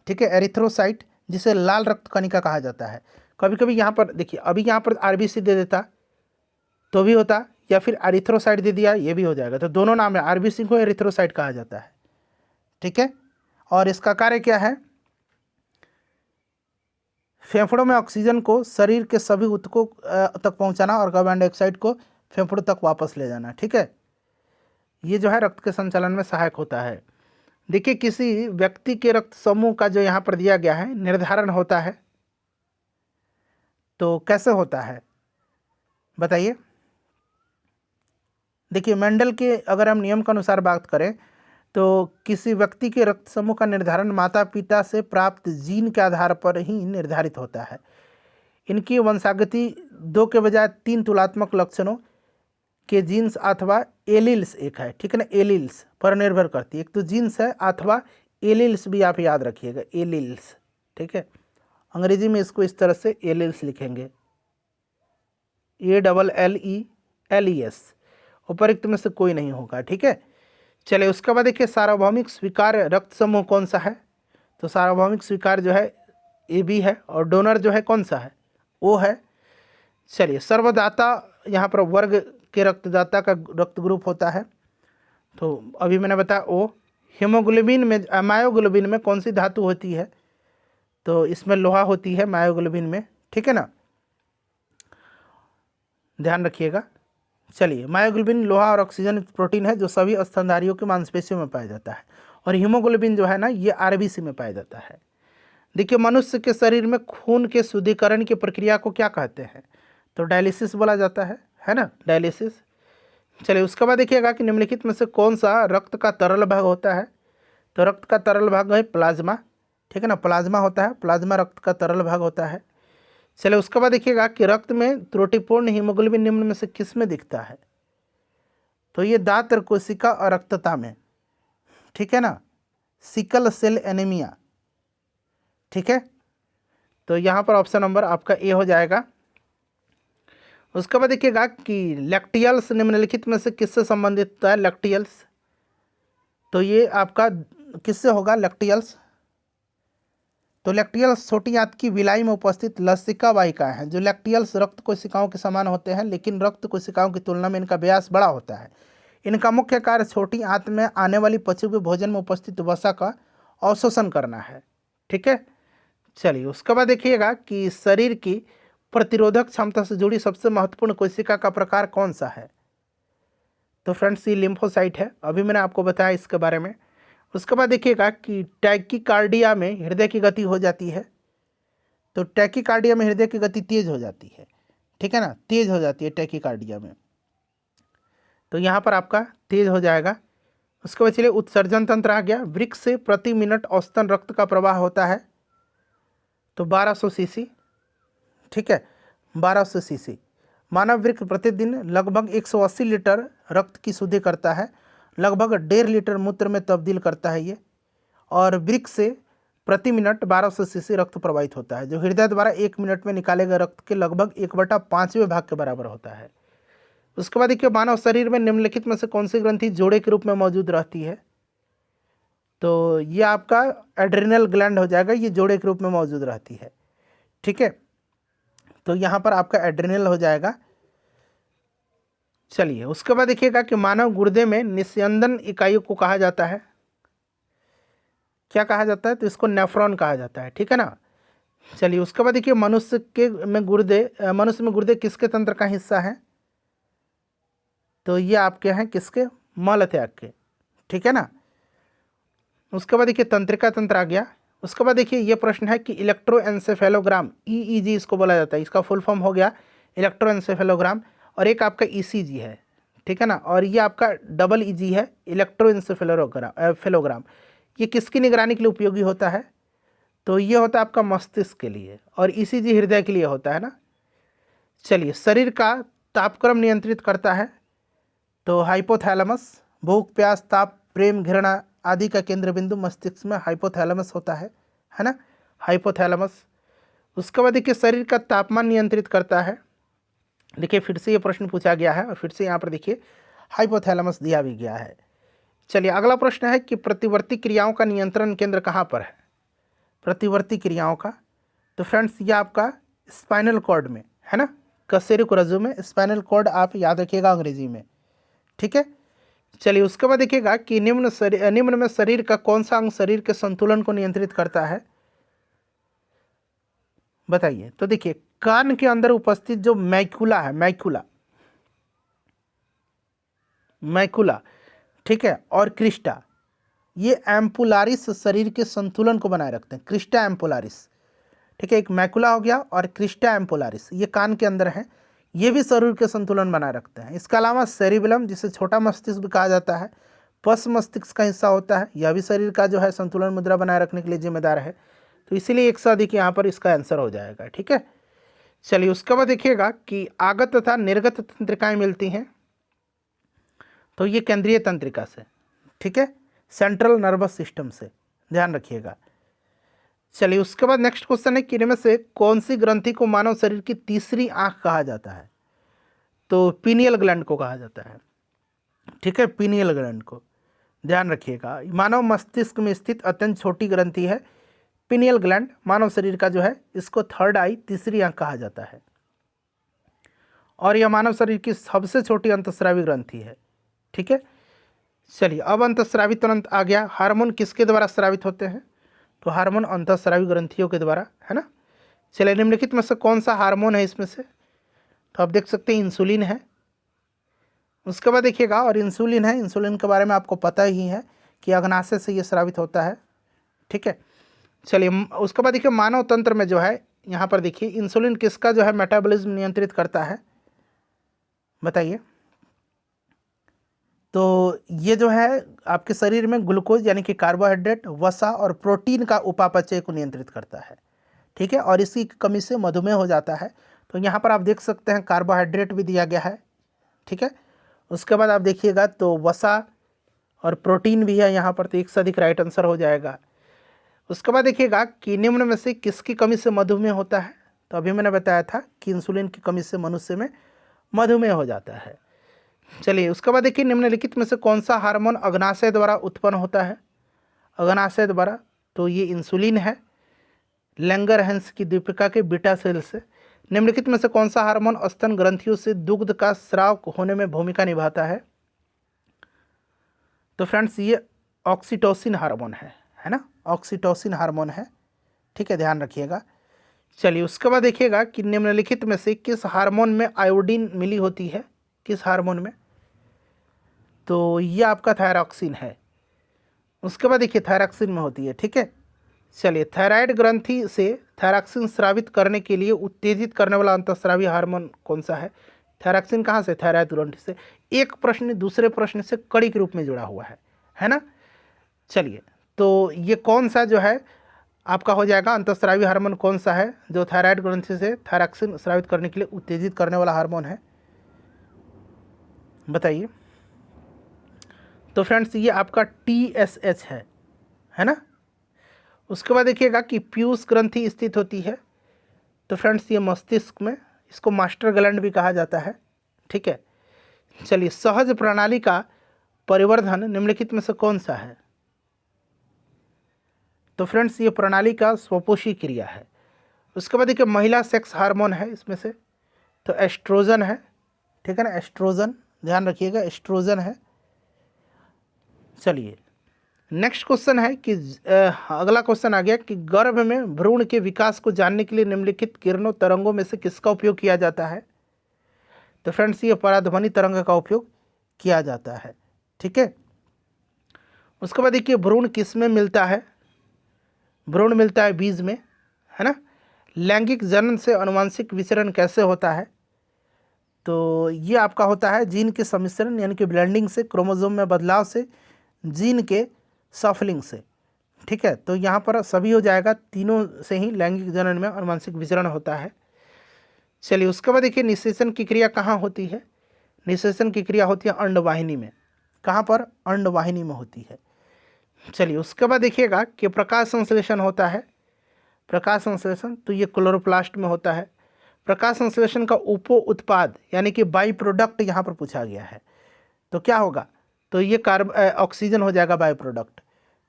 ठीक है, एरिथ्रोसाइट जिसे लाल रक्त कणिका कहा जाता है। कभी कभी यहाँ पर देखिए, अभी यहाँ पर आरबीसी दे देता तो भी होता, या फिर एरिथ्रोसाइट दे दिया ये भी हो जाएगा। तो दोनों नाम है, आरबीसी को एरिथ्रोसाइट कहा जाता है, ठीक है। और इसका कार्य क्या है, फेफड़ों में ऑक्सीजन को शरीर के सभी ऊतकों तक पहुंचाना और कार्बन डाइऑक्साइड को फेफड़ों तक वापस ले जाना, ठीक है। ये जो है रक्त के संचालन में सहायक होता है। देखिए किसी व्यक्ति के रक्त समूह का जो यहाँ पर दिया गया है निर्धारण होता है, तो कैसे होता है बताइए। देखिए मेंडल के अगर हम नियम के अनुसार बात करें तो किसी व्यक्ति के रक्त समूह का निर्धारण माता पिता से प्राप्त जीन के आधार पर ही निर्धारित होता है। इनकी वंशागति 2 के बजाय 3 तुलनात्मक लक्षणों के जीन्स अथवा एलिल्स एक है, ठीक है ना, एलिल्स पर निर्भर करती है। एक तो जीन्स है अथवा एलिल्स भी आप याद रखिएगा, एलिल्स, ठीक है। अंग्रेजी में इसको इस तरह से एलिल्स लिखेंगे, ALLELES, उपरोक्त में से कोई नहीं होगा, ठीक है। चलिए उसके बाद देखिए सार्वभौमिक स्वीकार्य रक्त समूह कौन सा है, तो सार्वभौमिक स्वीकार जो है AB है, और डोनर जो है कौन सा है, O है। चलिए सर्वदाता, यहाँ पर वर्ग के रक्तदाता का रक्त ग्रुप होता है, तो अभी मैंने बताया O। हीमोग्लोबिन में, मायोग्लोबिन में कौन सी धातु होती है, तो इसमें लोहा होती है मायोग्लोबिन में, ठीक है ना, ध्यान रखिएगा। चलिए मायोग्लोबिन लोहा और ऑक्सीजन प्रोटीन है जो सभी स्तनधारियों के मांसपेशियों में पाया जाता है, और हीमोग्लोबिन जो है ना ये आरबीसी में पाया जाता है। देखिए मनुष्य के शरीर में खून के शुद्धिकरण की प्रक्रिया को क्या कहते हैं, तो डायलिसिस बोला जाता है ना, डायलिसिस। चलिए उसके बाद देखिएगा कि निम्नलिखित में से कौन सा रक्त का तरल भाग होता है, तो रक्त का तरल भाग है प्लाज्मा, ठीक है ना, प्लाज्मा होता है, प्लाज्मा रक्त का तरल भाग होता है। चलिए उसके बाद देखिएगा कि रक्त में त्रुटिपूर्ण हीमोग्लोबिन निम्न में से किस में दिखता है, तो ये दात्र कोशिका और रक्तता में, ठीक है ना, सिकल सेल एनीमिया, ठीक है। तो यहाँ पर ऑप्शन नंबर आपका ए हो जाएगा। उसके बाद देखिएगा कि लैक्टियल्स निम्नलिखित में से किससे संबंधित होता है, लैक्टियल्स, तो ये आपका किससे होगा लैक्टियल्स, तो लैक्टियल्स छोटी आंत की विलाई में उपस्थित लसिका वाहिकाएं हैं। जो लैक्टियल्स रक्त कोशिकाओं के समान होते हैं, लेकिन रक्त कोशिकाओं की तुलना में इनका व्यास बड़ा होता है। इनका मुख्य कार्य छोटी आंत में आने वाली पशु के भोजन में उपस्थित वसा का अवशोषण करना है। ठीक है, चलिए उसके बाद देखिएगा कि शरीर की प्रतिरोधक क्षमता से जुड़ी सबसे महत्वपूर्ण कोशिका का प्रकार कौन सा है। तो फ्रेंड्स ये लिम्फोसाइट है, अभी मैंने आपको बताया इसके बारे में। उसके बाद देखिएगा कि टैकीकार्डिया में हृदय की गति हो जाती है। तो टैकीकार्डिया में हृदय की गति तेज हो जाती है, ठीक है ना, तेज हो जाती है टैकीकार्डिया में, तो यहाँ पर आपका तेज हो जाएगा। उसके बाद चलिए उत्सर्जन तंत्र आ गया। वृक्क से प्रति मिनट औसतन रक्त का प्रवाह होता है तो 1200 सीसी, ठीक है, 1200 सीसी। मानव वृक्क प्रतिदिन लगभग 180 लीटर रक्त की शुद्धि करता है, लगभग 1.5 लीटर मूत्र में तब्दील करता है ये। और वृक्क से प्रति मिनट 1200 सीसी रक्त प्रवाहित होता है, जो हृदय द्वारा 1 मिनट में निकाले गए रक्त के लगभग 1/5वें भाग के बराबर होता है। उसके बाद देखिए मानव शरीर में निम्नलिखित में से कौन सी ग्रंथि जोड़े के रूप में मौजूद रहती है। तो ये आपका एड्रिनल ग्लैंड हो जाएगा, ये जोड़े के रूप में मौजूद रहती है, ठीक है। तो यहाँ पर आपका एड्रिनल हो जाएगा। चलिए उसके बाद देखिएगा कि मानव गुर्दे में निस्यंदन इकाइयों को कहा जाता है, क्या कहा जाता है, तो इसको नेफ्रॉन कहा जाता है, ठीक है ना। चलिए उसके बाद देखिए मनुष्य में गुर्दे किसके तंत्र का हिस्सा है। तो ये आपके हैं किसके, मल त्याग के, ठीक है ना। उसके बाद देखिए तंत्रिका तंत्र आ गया। उसके बाद देखिए ये प्रश्न है कि इलेक्ट्रोएन्सेफेलोग्राम, ईईजी इसको बोला जाता है, इसका फुल फॉर्म हो गया इलेक्ट्रोएन्सेफेलोग्राम। और एक आपका ईसीजी है, ठीक है ना, और ये आपका डबल ईजी है इलेक्ट्रोएन्सेफेलोग्राम। ये किसकी निगरानी के लिए उपयोगी होता है। तो ये होता है आपका मस्तिष्क के लिए, और ईसीजी हृदय के लिए होता है ना। चलिए शरीर का तापक्रम नियंत्रित करता है तो हाइपोथैलेमस। भूख प्यास ताप प्रेम घृणा आदि का केंद्र बिंदु मस्तिष्क में हाइपोथैलेमस होता है ना, हाइपोथैलेमस। उसके बाद देखिए शरीर का तापमान नियंत्रित करता है। देखिए फिर से ये प्रश्न पूछा गया है और फिर से यहाँ पर देखिए हाइपोथैलेमस दिया भी गया है। चलिए अगला प्रश्न है कि प्रतिवर्ती क्रियाओं का नियंत्रण केंद्र कहाँ पर है। प्रतिवर्ती क्रियाओं का, तो फ्रेंड्स ये आपका स्पाइनल कॉर्ड में है ना, कशेरुक रज्जु में। स्पाइनल कॉर्ड आप याद रखिएगा अंग्रेजी में, ठीक है। चलिए उसके बाद देखिएगा कि निम्न में शरीर का कौन सा अंग शरीर के संतुलन को नियंत्रित करता है, बताइए। तो देखिए कान के अंदर उपस्थित जो मैक्युला है, मैक्युला, ठीक है, और क्रिस्टा, ये एम्पुलारिस शरीर के संतुलन को बनाए रखते हैं। क्रिस्टा एम्पुलारिस, ठीक है, एक मैक्युला हो गया और क्रिस्टा एम्पुलारिस, ये कान के अंदर है, ये भी शरीर के संतुलन बनाए रखते हैं। इसके अलावा सेरिबेलम, जिसे छोटा मस्तिष्क भी कहा जाता है, पश्च मस्तिष्क का हिस्सा होता है, यह भी शरीर का जो है संतुलन मुद्रा बनाए रखने के लिए जिम्मेदार है। तो इसीलिए 1 से अधिक यहाँ पर इसका आंसर हो जाएगा, ठीक है। चलिए उसके बाद देखिएगा कि आगत तथा निर्गत तंत्रिकाएं मिलती हैं, तो ये केंद्रीय तंत्रिका से, ठीक है, सेंट्रल नर्वस सिस्टम से, ध्यान रखिएगा। चलिए उसके बाद नेक्स्ट क्वेश्चन है कि इनमें से कौन सी ग्रंथि को मानव शरीर की तीसरी आंख कहा जाता है। तो पीनियल ग्लैंड को कहा जाता है, ठीक है, पीनियल ग्लैंड को, ध्यान रखिएगा। मानव मस्तिष्क में स्थित अत्यंत छोटी ग्रंथि है पीनियल ग्लैंड, मानव शरीर का जो है इसको थर्ड आई, तीसरी आंख कहा जाता है। और यह मानव शरीर की सबसे छोटी अंतःस्रावी ग्रंथि है, ठीक है। चलिए अब अंतःस्रावी तुरंत आ गया। हार्मोन किसके द्वारा स्रावित होते हैं। तो हार्मोन अंतःस्रावी ग्रंथियों के द्वारा, है ना। चलिए निम्नलिखित में से कौन सा हार्मोन है इसमें से। तो आप देख सकते हैं इंसुलिन है। उसके बाद देखिएगा, और इंसुलिन है, इंसुलिन के बारे में आपको पता ही है कि अग्नाशय से ये स्रावित होता है, ठीक है। चलिए उसके बाद देखिए मानव तंत्र में जो है, यहाँ पर देखिए इंसुलिन किसका जो है मेटाबॉलिज्म नियंत्रित करता है, बताइए। तो ये जो है आपके शरीर में ग्लूकोज यानी कि कार्बोहाइड्रेट, वसा और प्रोटीन का उपापचय को नियंत्रित करता है, ठीक है। और इसकी कमी से मधुमेह हो जाता है। तो यहाँ पर आप देख सकते हैं कार्बोहाइड्रेट भी दिया गया है, ठीक है। उसके बाद आप देखिएगा तो वसा और प्रोटीन भी है यहाँ पर, तो 1 से अधिक राइट आंसर हो जाएगा। उसके बाद देखिएगा कि निम्न में से किसकी कमी से मधुमेह होता है। तो अभी मैंने बताया था कि इंसुलिन की कमी से मनुष्य में मधुमेह हो जाता है। चलिए उसके बाद देखिए निम्नलिखित में से कौन सा हार्मोन अग्नाशय द्वारा उत्पन्न होता है। अग्नाशय द्वारा, तो ये इंसुलिन है, लैंगरहैंस की दीपिका के बीटा सेल से निम्नलिखित में से कौन सा हार्मोन स्तन ग्रंथियों से दुग्ध का स्राव होने में भूमिका निभाता है? तो फ्रेंड्स ये ऑक्सीटोसिन हार्मोन है ना, ऑक्सीटोसिन हार्मोन है, ठीक है, ध्यान रखिएगा। चलिए उसके बाद देखिएगा कि निम्नलिखित में से किस हार्मोन में आयोडीन मिली होती है, किस हार्मोन में? तो ये आपका थायरॉक्सिन है। उसके बाद देखिए थायरॉक्सिन में होती है, ठीक है। चलिए थायराइड ग्रंथि से थायरॉक्सिन स्रावित करने के लिए उत्तेजित करने वाला अंतःस्रावी हार्मोन कौन सा है? थायरॉक्सिन कहाँ से? थायराइड ग्रंथि से। एक प्रश्न दूसरे प्रश्न से कड़ी के रूप में जुड़ा हुआ है ना। चलिए तो ये कौन सा जो है आपका हो जाएगा, अंतःस्रावी हार्मोन कौन सा है जो थायराइड ग्रंथि से थायरॉक्सिन स्रावित करने के लिए उत्तेजित करने वाला हार्मोन है, बताइए। तो फ्रेंड्स ये आपका TSH है ना। उसके बाद देखिएगा कि पीयूष ग्रंथि स्थित होती है, तो फ्रेंड्स ये मस्तिष्क में, इसको मास्टर ग्लैंड भी कहा जाता है, ठीक है। चलिए सहज प्रणाली का परिवर्धन निम्नलिखित में से कौन सा है? तो फ्रेंड्स ये प्रणाली का स्वपोषी क्रिया है। उसके बाद देखिए महिला सेक्स हार्मोन है इसमें से, तो एस्ट्रोजन है, ठीक है ना, एस्ट्रोजन, ध्यान रखिएगा एस्ट्रोजन है। चलिए नेक्स्ट क्वेश्चन है कि अगला क्वेश्चन आ गया कि गर्भ में भ्रूण के विकास को जानने के लिए निम्नलिखित किरणों तरंगों में से किसका उपयोग किया जाता है? तो फ्रेंड्स ये पराध्वनि तरंग का उपयोग किया जाता है, ठीक है। उसके बाद देखिए भ्रूण किस में मिलता है? भ्रूण मिलता है बीज में, है ना। लैंगिक जनन से अनुवांशिक विचरण कैसे होता है? तो ये आपका होता है जीन के सम्मिश्रण यानी कि ब्लेंडिंग से, क्रोमोसोम में बदलाव से, जीन के सफलिंग से, ठीक है। तो यहाँ पर सभी हो जाएगा, तीनों से ही लैंगिक जनन में अनुवांशिक विचरण होता है। चलिए उसके बाद देखिए निषेचन की क्रिया कहाँ होती है? निषेचन की क्रिया होती है अंडवाहिनी में। कहाँ पर? अंडवाहिनी में होती है। चलिए उसके बाद देखिएगा कि प्रकाश संश्लेषण होता है। प्रकाश संश्लेषण तो ये क्लोरोप्लास्ट में होता है। प्रकाश संश्लेषण का उप उत्पाद यानी कि बाई प्रोडक्ट यहाँ पर पूछा गया है, तो क्या होगा? तो ये ऑक्सीजन हो जाएगा बाई प्रोडक्ट,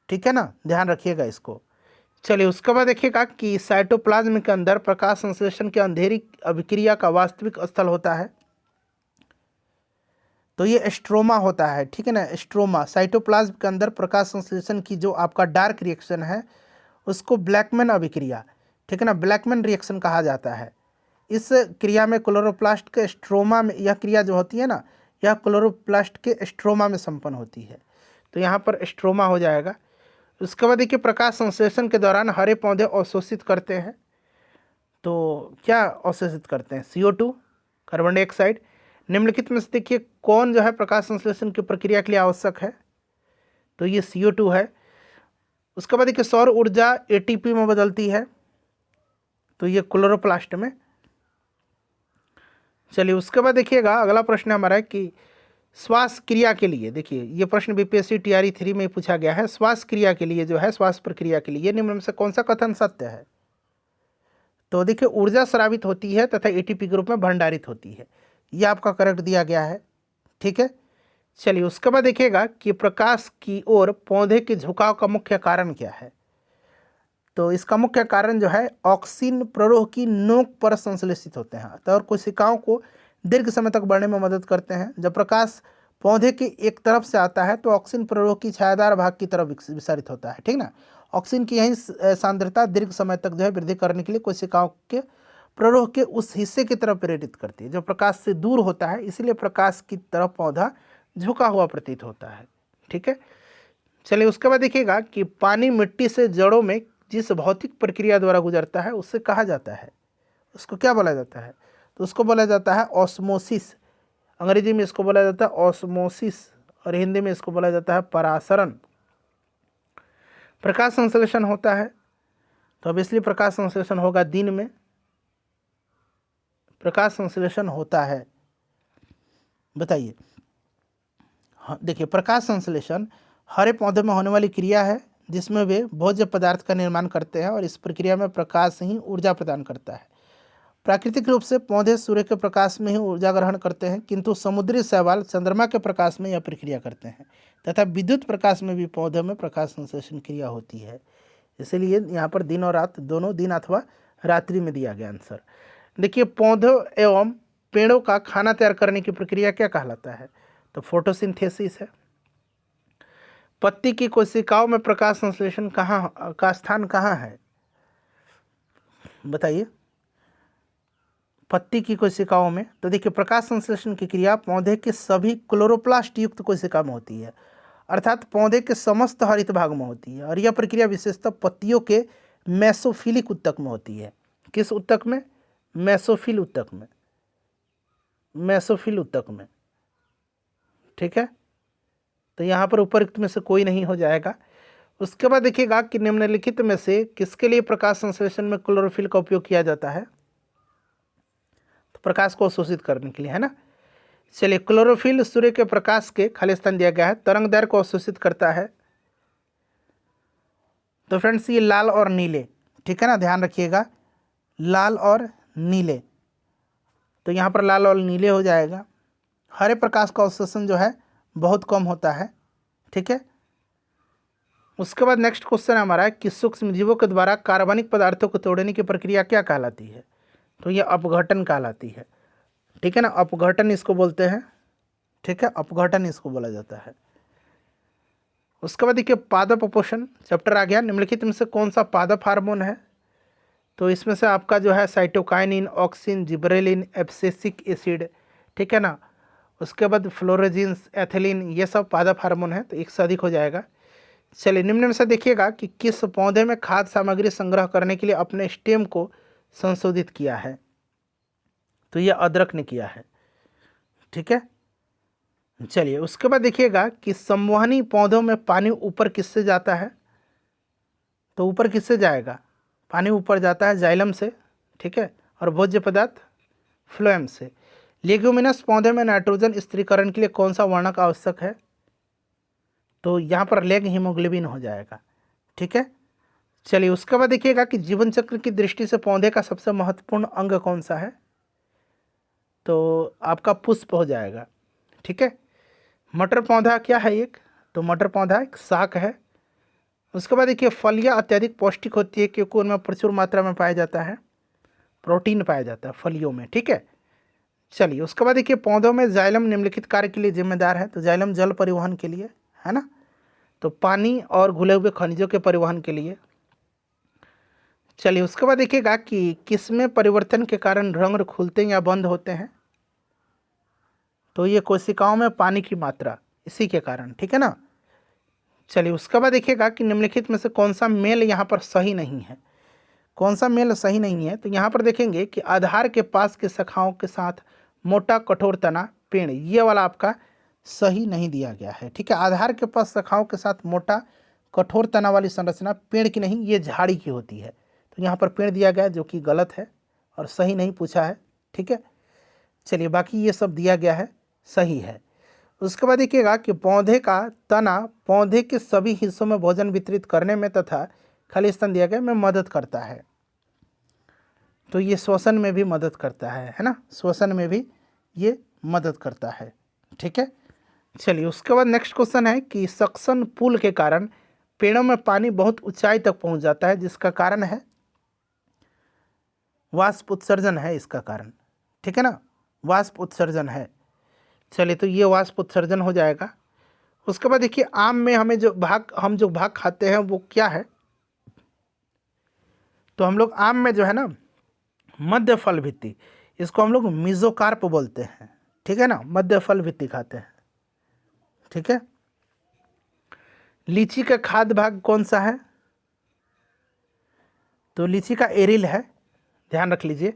ठीक है ना, ध्यान रखिएगा इसको। चलिए उसके बाद देखिएगा कि साइटोप्लाज्म के अंदर प्रकाश संश्लेषण के अंधेरी अभिक्रिया का वास्तविक स्थल होता है, तो ये एस्ट्रोमा होता है, ठीक है ना, एस्ट्रोमा। साइटोप्लाज्म के अंदर प्रकाश संश्लेषण की जो आपका डार्क रिएक्शन है उसको ब्लैकमैन अभिक्रिया, ठीक है ना, ब्लैकमैन रिएक्शन कहा जाता है। इस क्रिया में क्लोरोप्लास्ट के एस्ट्रोमा में यह क्रिया जो होती है ना, यह क्लोरोप्लास्ट के एस्ट्रोमा में संपन्न होती है, तो यहाँ पर एस्ट्रोमा हो जाएगा। उसके बाद देखिए प्रकाश संश्लेषण के दौरान हरे पौधे अवशोषित करते हैं, तो क्या अवशोषित करते हैं? CO2, carbon dioxide. निम्नलिखित में से देखिए कौन जो है प्रकाश संश्लेषण की प्रक्रिया के लिए आवश्यक है? तो ये CO2 है। उसके बाद देखिए सौर ऊर्जा ATP में बदलती है, तो ये क्लोरोप्लास्ट में। चलिए उसके बाद देखिएगा अगला प्रश्न हमारा है कि श्वास क्रिया के लिए, देखिए ये प्रश्न BPSC TRE 3 में पूछा गया है, श्वास क्रिया के लिए जो है, श्वास प्रक्रिया के लिए निम्न में से कौन सा कथन सत्य है? तो देखिए ऊर्जा स्रावित होती है तथा ATP के रूप में भंडारित होती है, ये आपका करेक्ट दिया गया है, ठीक है। चलिए उसके बाद देखिएगा कि प्रकाश की ओर पौधे के झुकाव का मुख्य कारण क्या है? तो इसका मुख्य कारण जो है ऑक्सीन प्ररोह की नोक पर संश्लेषित होते हैं, तो और कोशिकाओं को दीर्घ समय तक बढ़ने में मदद करते हैं। जब प्रकाश पौधे के एक तरफ से आता है तो ऑक्सीन प्ररोह की छायादार भाग की तरफ विसारित होता है, ठीक ना। ऑक्सीन की यही सांद्रता दीर्घ समय तक जो है वृद्धि करने के लिए कोशिकाओं के प्ररोह के उस हिस्से की तरफ प्रेरित करती है जो प्रकाश से दूर होता है, इसलिए प्रकाश की तरफ पौधा झुका हुआ प्रतीत होता है, ठीक है। चलिए उसके बाद देखिएगा कि पानी मिट्टी से जड़ों में जिस भौतिक प्रक्रिया द्वारा गुजरता है उससे कहा जाता है, उसको क्या बोला जाता है? तो उसको बोला जाता है ऑस्मोसिस। अंग्रेजी में इसको बोला जाता है ऑस्मोसिस और हिंदी में इसको बोला जाता है परासरण। प्रकाश संश्लेषण होता है, तो अब इसलिए प्रकाश संश्लेषण होगा दिन में, प्रकाश संश्लेषण होता है, बताइए। हाँ देखिए प्रकाश संश्लेषण हरे पौधे में होने वाली क्रिया है जिसमें वे भोज्य पदार्थ का निर्माण करते हैं और इस प्रक्रिया में प्रकाश ही ऊर्जा प्रदान करता है। प्राकृतिक रूप से पौधे सूर्य के प्रकाश में ही ऊर्जा ग्रहण करते हैं, किंतु समुद्री शैवाल चंद्रमा के प्रकाश में यह प्रक्रिया करते हैं तथा विद्युत प्रकाश में भी पौधों में प्रकाश संश्लेषण क्रिया होती है। इसीलिए यहाँ पर दिन और रात दोनों, दिन अथवा रात्रि में दिया गया आंसर। देखिए पौधों एवं पेड़ों का खाना तैयार करने की प्रक्रिया क्या कहलाता है? तो फोटोसिंथेसिस है। पत्ती की कोशिकाओं में प्रकाश संश्लेषण कहाँ का स्थान कहाँ है? बताइए। पत्ती की कोशिकाओं में, तो देखिए प्रकाश संश्लेषण की क्रिया पौधे के सभी क्लोरोप्लास्ट युक्त कोशिका में होती है, अर्थात पौधे के समस्त हरित भाग में होती है। और यह प्रक्रिया विशेषतः पत्तियों के मेसोफिलिक उत्तक में होती है। किस उत्तक में? मेसोफिल उत्तक में, मेसोफिल उत्तक में। ठीक है, तो यहाँ पर उपरोक्त में से कोई नहीं हो जाएगा। उसके बाद देखिएगा कि निम्नलिखित में से किसके लिए प्रकाश संश्लेषण में क्लोरोफिल का उपयोग किया जाता है? तो प्रकाश को अवशोषित करने के लिए, है ना। चलिए, क्लोरोफिल सूर्य के प्रकाश के, खाली स्थान दिया गया है, तरंग दैर्घ्य को अवशोषित करता है। तो फ्रेंड्स ये लाल और नीले, ठीक है ना, ध्यान रखिएगा, लाल और नीले। तो यहाँ पर लाल और नीले हो जाएगा। हरे प्रकाश का अवशोषण जो है बहुत कम होता है। ठीक है, उसके बाद नेक्स्ट क्वेश्चन हमारा है कि सूक्ष्म जीवों के द्वारा कार्बनिक पदार्थों को तोड़ने की प्रक्रिया क्या कहलाती है? तो ये अपघटन कहलाती है। ठीक है ना, अपघटन इसको बोलते हैं। ठीक है, अपघटन इसको बोला जाता है। उसके बाद देखिए पादप पोषण चैप्टर आ गया। निम्नलिखित में से कौन सा पादप हार्मोन है? तो इसमें से आपका जो है cytokinin, auxin, gibberellin, abscisic acid, ठीक है ना, उसके बाद फ्लोरोजिन्स, एथिलीन, ये सब पादप हार्मोन है, तो एक से अधिक हो जाएगा। चलिए, निम्न में से देखिएगा कि किस पौधे में खाद्य सामग्री संग्रह करने के लिए अपने स्टेम को संशोधित किया है? तो ये अदरक ने किया है। ठीक है, चलिए उसके बाद देखिएगा कि संवहनी पौधों में पानी ऊपर किससे जाता है? तो ऊपर किससे जाएगा? पानी ऊपर जाता है जाइलम से। ठीक है, और भोज्य पदार्थ फ्लोएम से। लेग्यूमिनस पौधे में नाइट्रोजन स्थिरीकरण के लिए कौन सा वर्णक आवश्यक है? तो यहाँ पर लेग हीमोग्लोबिन हो जाएगा। ठीक है, चलिए उसके बाद देखिएगा कि जीवन चक्र की दृष्टि से पौधे का सबसे महत्वपूर्ण अंग कौन सा है? तो आपका पुष्प हो जाएगा। ठीक है, मटर पौधा क्या है एक? तो मटर पौधा एक शाक है। उसके बाद देखिए फलियाँ अत्यधिक पौष्टिक होती है क्योंकि उनमें प्रचुर मात्रा में पाया जाता है प्रोटीन, पाया जाता है फलियों में। ठीक है, चलिए उसके बाद देखिए पौधों में जाइलम निम्नलिखित कार्य के लिए जिम्मेदार है। तो जाइलम जल परिवहन के लिए, है ना, तो पानी और घुले हुए खनिजों के परिवहन के लिए। चलिए उसके बाद देखिएगा कि किसमें परिवर्तन के कारण रंग खुलते हैं या बंद होते हैं? तो ये कोशिकाओं में पानी की मात्रा, इसी के कारण। ठीक है ना, चलिए उसके बाद देखिएगा कि निम्नलिखित में से कौन सा मेल यहाँ पर सही नहीं है? कौन सा मेल सही नहीं है? तो यहाँ पर देखेंगे कि आधार के पास के शाखाओं के साथ मोटा कठोर तना पेड़, ये वाला आपका सही नहीं दिया गया है। ठीक है, आधार के पास शाखाओं के साथ मोटा कठोर तना वाली संरचना पेड़ की नहीं, ये झाड़ी की होती है। तो यहाँ पर पेड़ दिया गया है जो कि गलत है और सही नहीं पूछा है। ठीक है, चलिए बाकी ये सब दिया गया है, सही है। उसके बाद देखिएगा कि पौधे का तना पौधे के सभी हिस्सों में भोजन वितरित करने में तथा खाली स्थान दिया गया में मदद करता है। तो ये श्वसन में भी मदद करता है ना, श्वसन में भी ये मदद करता है। ठीक है, चलिए उसके बाद नेक्स्ट क्वेश्चन है कि सक्शन पुल के कारण पेड़ों में पानी बहुत ऊंचाई तक पहुंच जाता है, जिसका कारण है वाष्प उत्सर्जन है इसका कारण। ठीक है ना, वाष्प उत्सर्जन है। चलिए तो ये वाष्प उत्सर्जन हो जाएगा। उसके बाद देखिए आम में हम जो भाग खाते हैं वो क्या है? तो हम लोग आम में जो है ना मध्य फल भित्ति, इसको हम लोग मीजोकार्प बोलते हैं। ठीक है ना, मध्य फल भित्ति खाते हैं। ठीक है, लीची का खाद्य भाग कौन सा है? तो लीची का एरिल है, ध्यान रख लीजिए।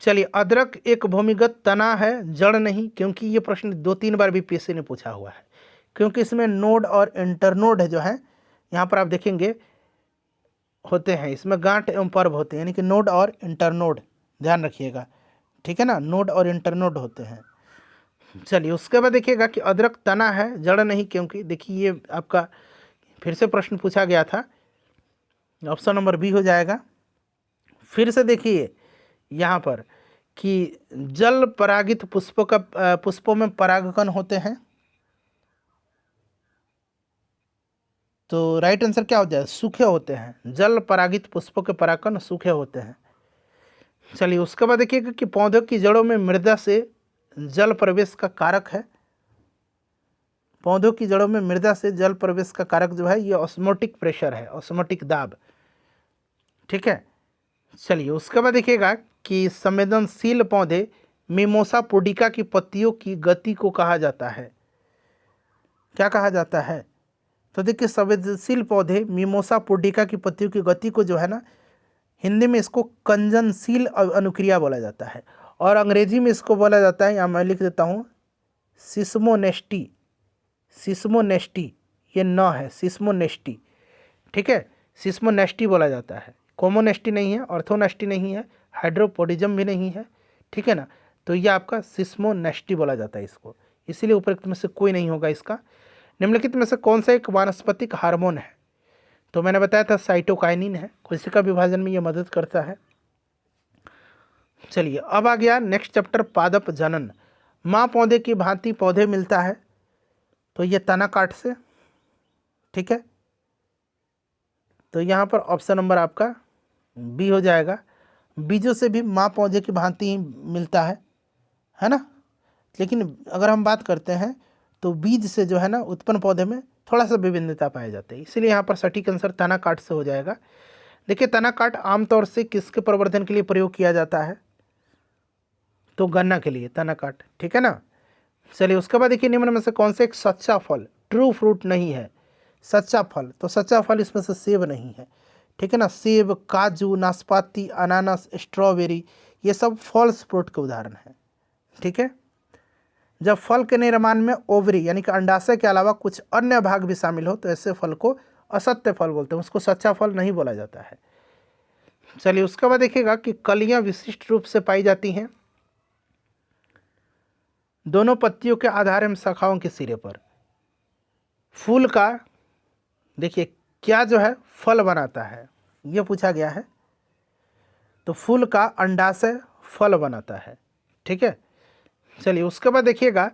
चलिए अदरक एक भूमिगत तना है, जड़ नहीं, क्योंकि ये प्रश्न 2-3 बार बीपीएससी ने पूछा हुआ है, क्योंकि इसमें नोड और इंटरनोड है जो है, यहाँ पर आप देखेंगे होते हैं, इसमें गांठ एवं पर्व होते हैं, यानी कि नोड और इंटरनोड, ध्यान रखिएगा। ठीक है ना, नोड और इंटरनोड होते हैं। चलिए उसके बाद देखिएगा कि अदरक तना है, जड़ नहीं, क्योंकि देखिए ये आपका फिर से प्रश्न पूछा गया था, ऑप्शन नंबर बी हो जाएगा। फिर से देखिए यहाँ पर कि जल परागित पुष्पों में परागकण होते हैं। तो राइट आंसर क्या हो जाए, सूखे होते हैं। जल परागित पुष्पों के परागकण सूखे होते हैं। चलिए उसके बाद देखिएगा कि पौधों की जड़ों में मृदा से जल प्रवेश का कारक है। पौधों की जड़ों में मृदा से जल प्रवेश का कारक जो है ये ऑस्मोटिक प्रेशर है, ऑस्मोटिक दाब। ठीक है। चलिए उसके बाद देखिएगा कि संवेदनशील पौधे मिमोसा पुडिका की पत्तियों की गति को कहा जाता है। क्या कहा जाता है, तो देखिए संवेदनशील पौधे मिमोसा पुडिका की पत्तियों की गति को जो है ना, हिंदी में इसको कंजनशील अनुक्रिया बोला जाता है, और अंग्रेजी में इसको बोला जाता है, यहाँ मैं लिख देता हूँ, सिस्मोनेस्टी। सिस्मोनेस्टी, ये न है, सिस्मोनेस्टी। ठीक है, सिस्मोनेस्टी बोला जाता है। कोमोनेस्टी नहीं है, ऑर्थोनेस्टी नहीं है, हाइड्रोपोडिज्म भी नहीं है। ठीक है ना, तो ये आपका सिस्मोनेस्टी बोला जाता है इसको, इसीलिए उपरोक्त में से कोई नहीं होगा इसका। निम्नलिखित में से कौन सा एक वानस्पतिक हार्मोन है, तो मैंने बताया था साइटोकाइनिन है, कोशिका विभाजन में ये मदद करता है। चलिए अब आ गया नेक्स्ट चैप्टर, पादप जनन। माँ पौधे की भांति पौधे मिलता है, तो ये तना काट से। ठीक है, तो यहाँ पर ऑप्शन नंबर आपका बी हो जाएगा। बीजों से भी माँ पौधे की भांति ही मिलता है ना। लेकिन अगर हम बात करते हैं तो बीज से जो है ना उत्पन्न पौधे में थोड़ा सा विभिन्नता पाए जाते हैं, इसीलिए यहाँ पर सटीक आंसर तना काट से हो जाएगा। देखिए तना काट आमतौर से किसके प्रवर्धन के लिए प्रयोग किया जाता है, तो गन्ना के लिए तना काट। ठीक है ना। चलिए उसके बाद देखिए निम्न में से कौन सा एक सच्चा फल, ट्रू फ्रूट नहीं है, सच्चा फल, तो सच्चा फल इसमें से सेब नहीं है। ठीक है ना, सेब, काजू, नाशपाती, अनानास, स्ट्रॉबेरी, ये सब फॉल्स फ्रूट के उदाहरण हैं। ठीक है, जब फल के निर्माण में ओवरी यानी कि अंडाशय के अलावा कुछ अन्य भाग भी शामिल हो तो ऐसे फल को असत्य फल बोलते हैं, उसको सच्चा फल नहीं बोला जाता है। चलिए उसके बाद देखिएगा कि कलियां विशिष्ट रूप से पाई जाती हैं दोनों पत्तियों के आधार एवं शाखाओं के सिरे पर। फूल का देखिए क्या जो है फल बनाता है, ये पूछा गया है, तो फूल का अंडाशय फल बनाता है। ठीक है। चलिए उसके बाद देखिएगा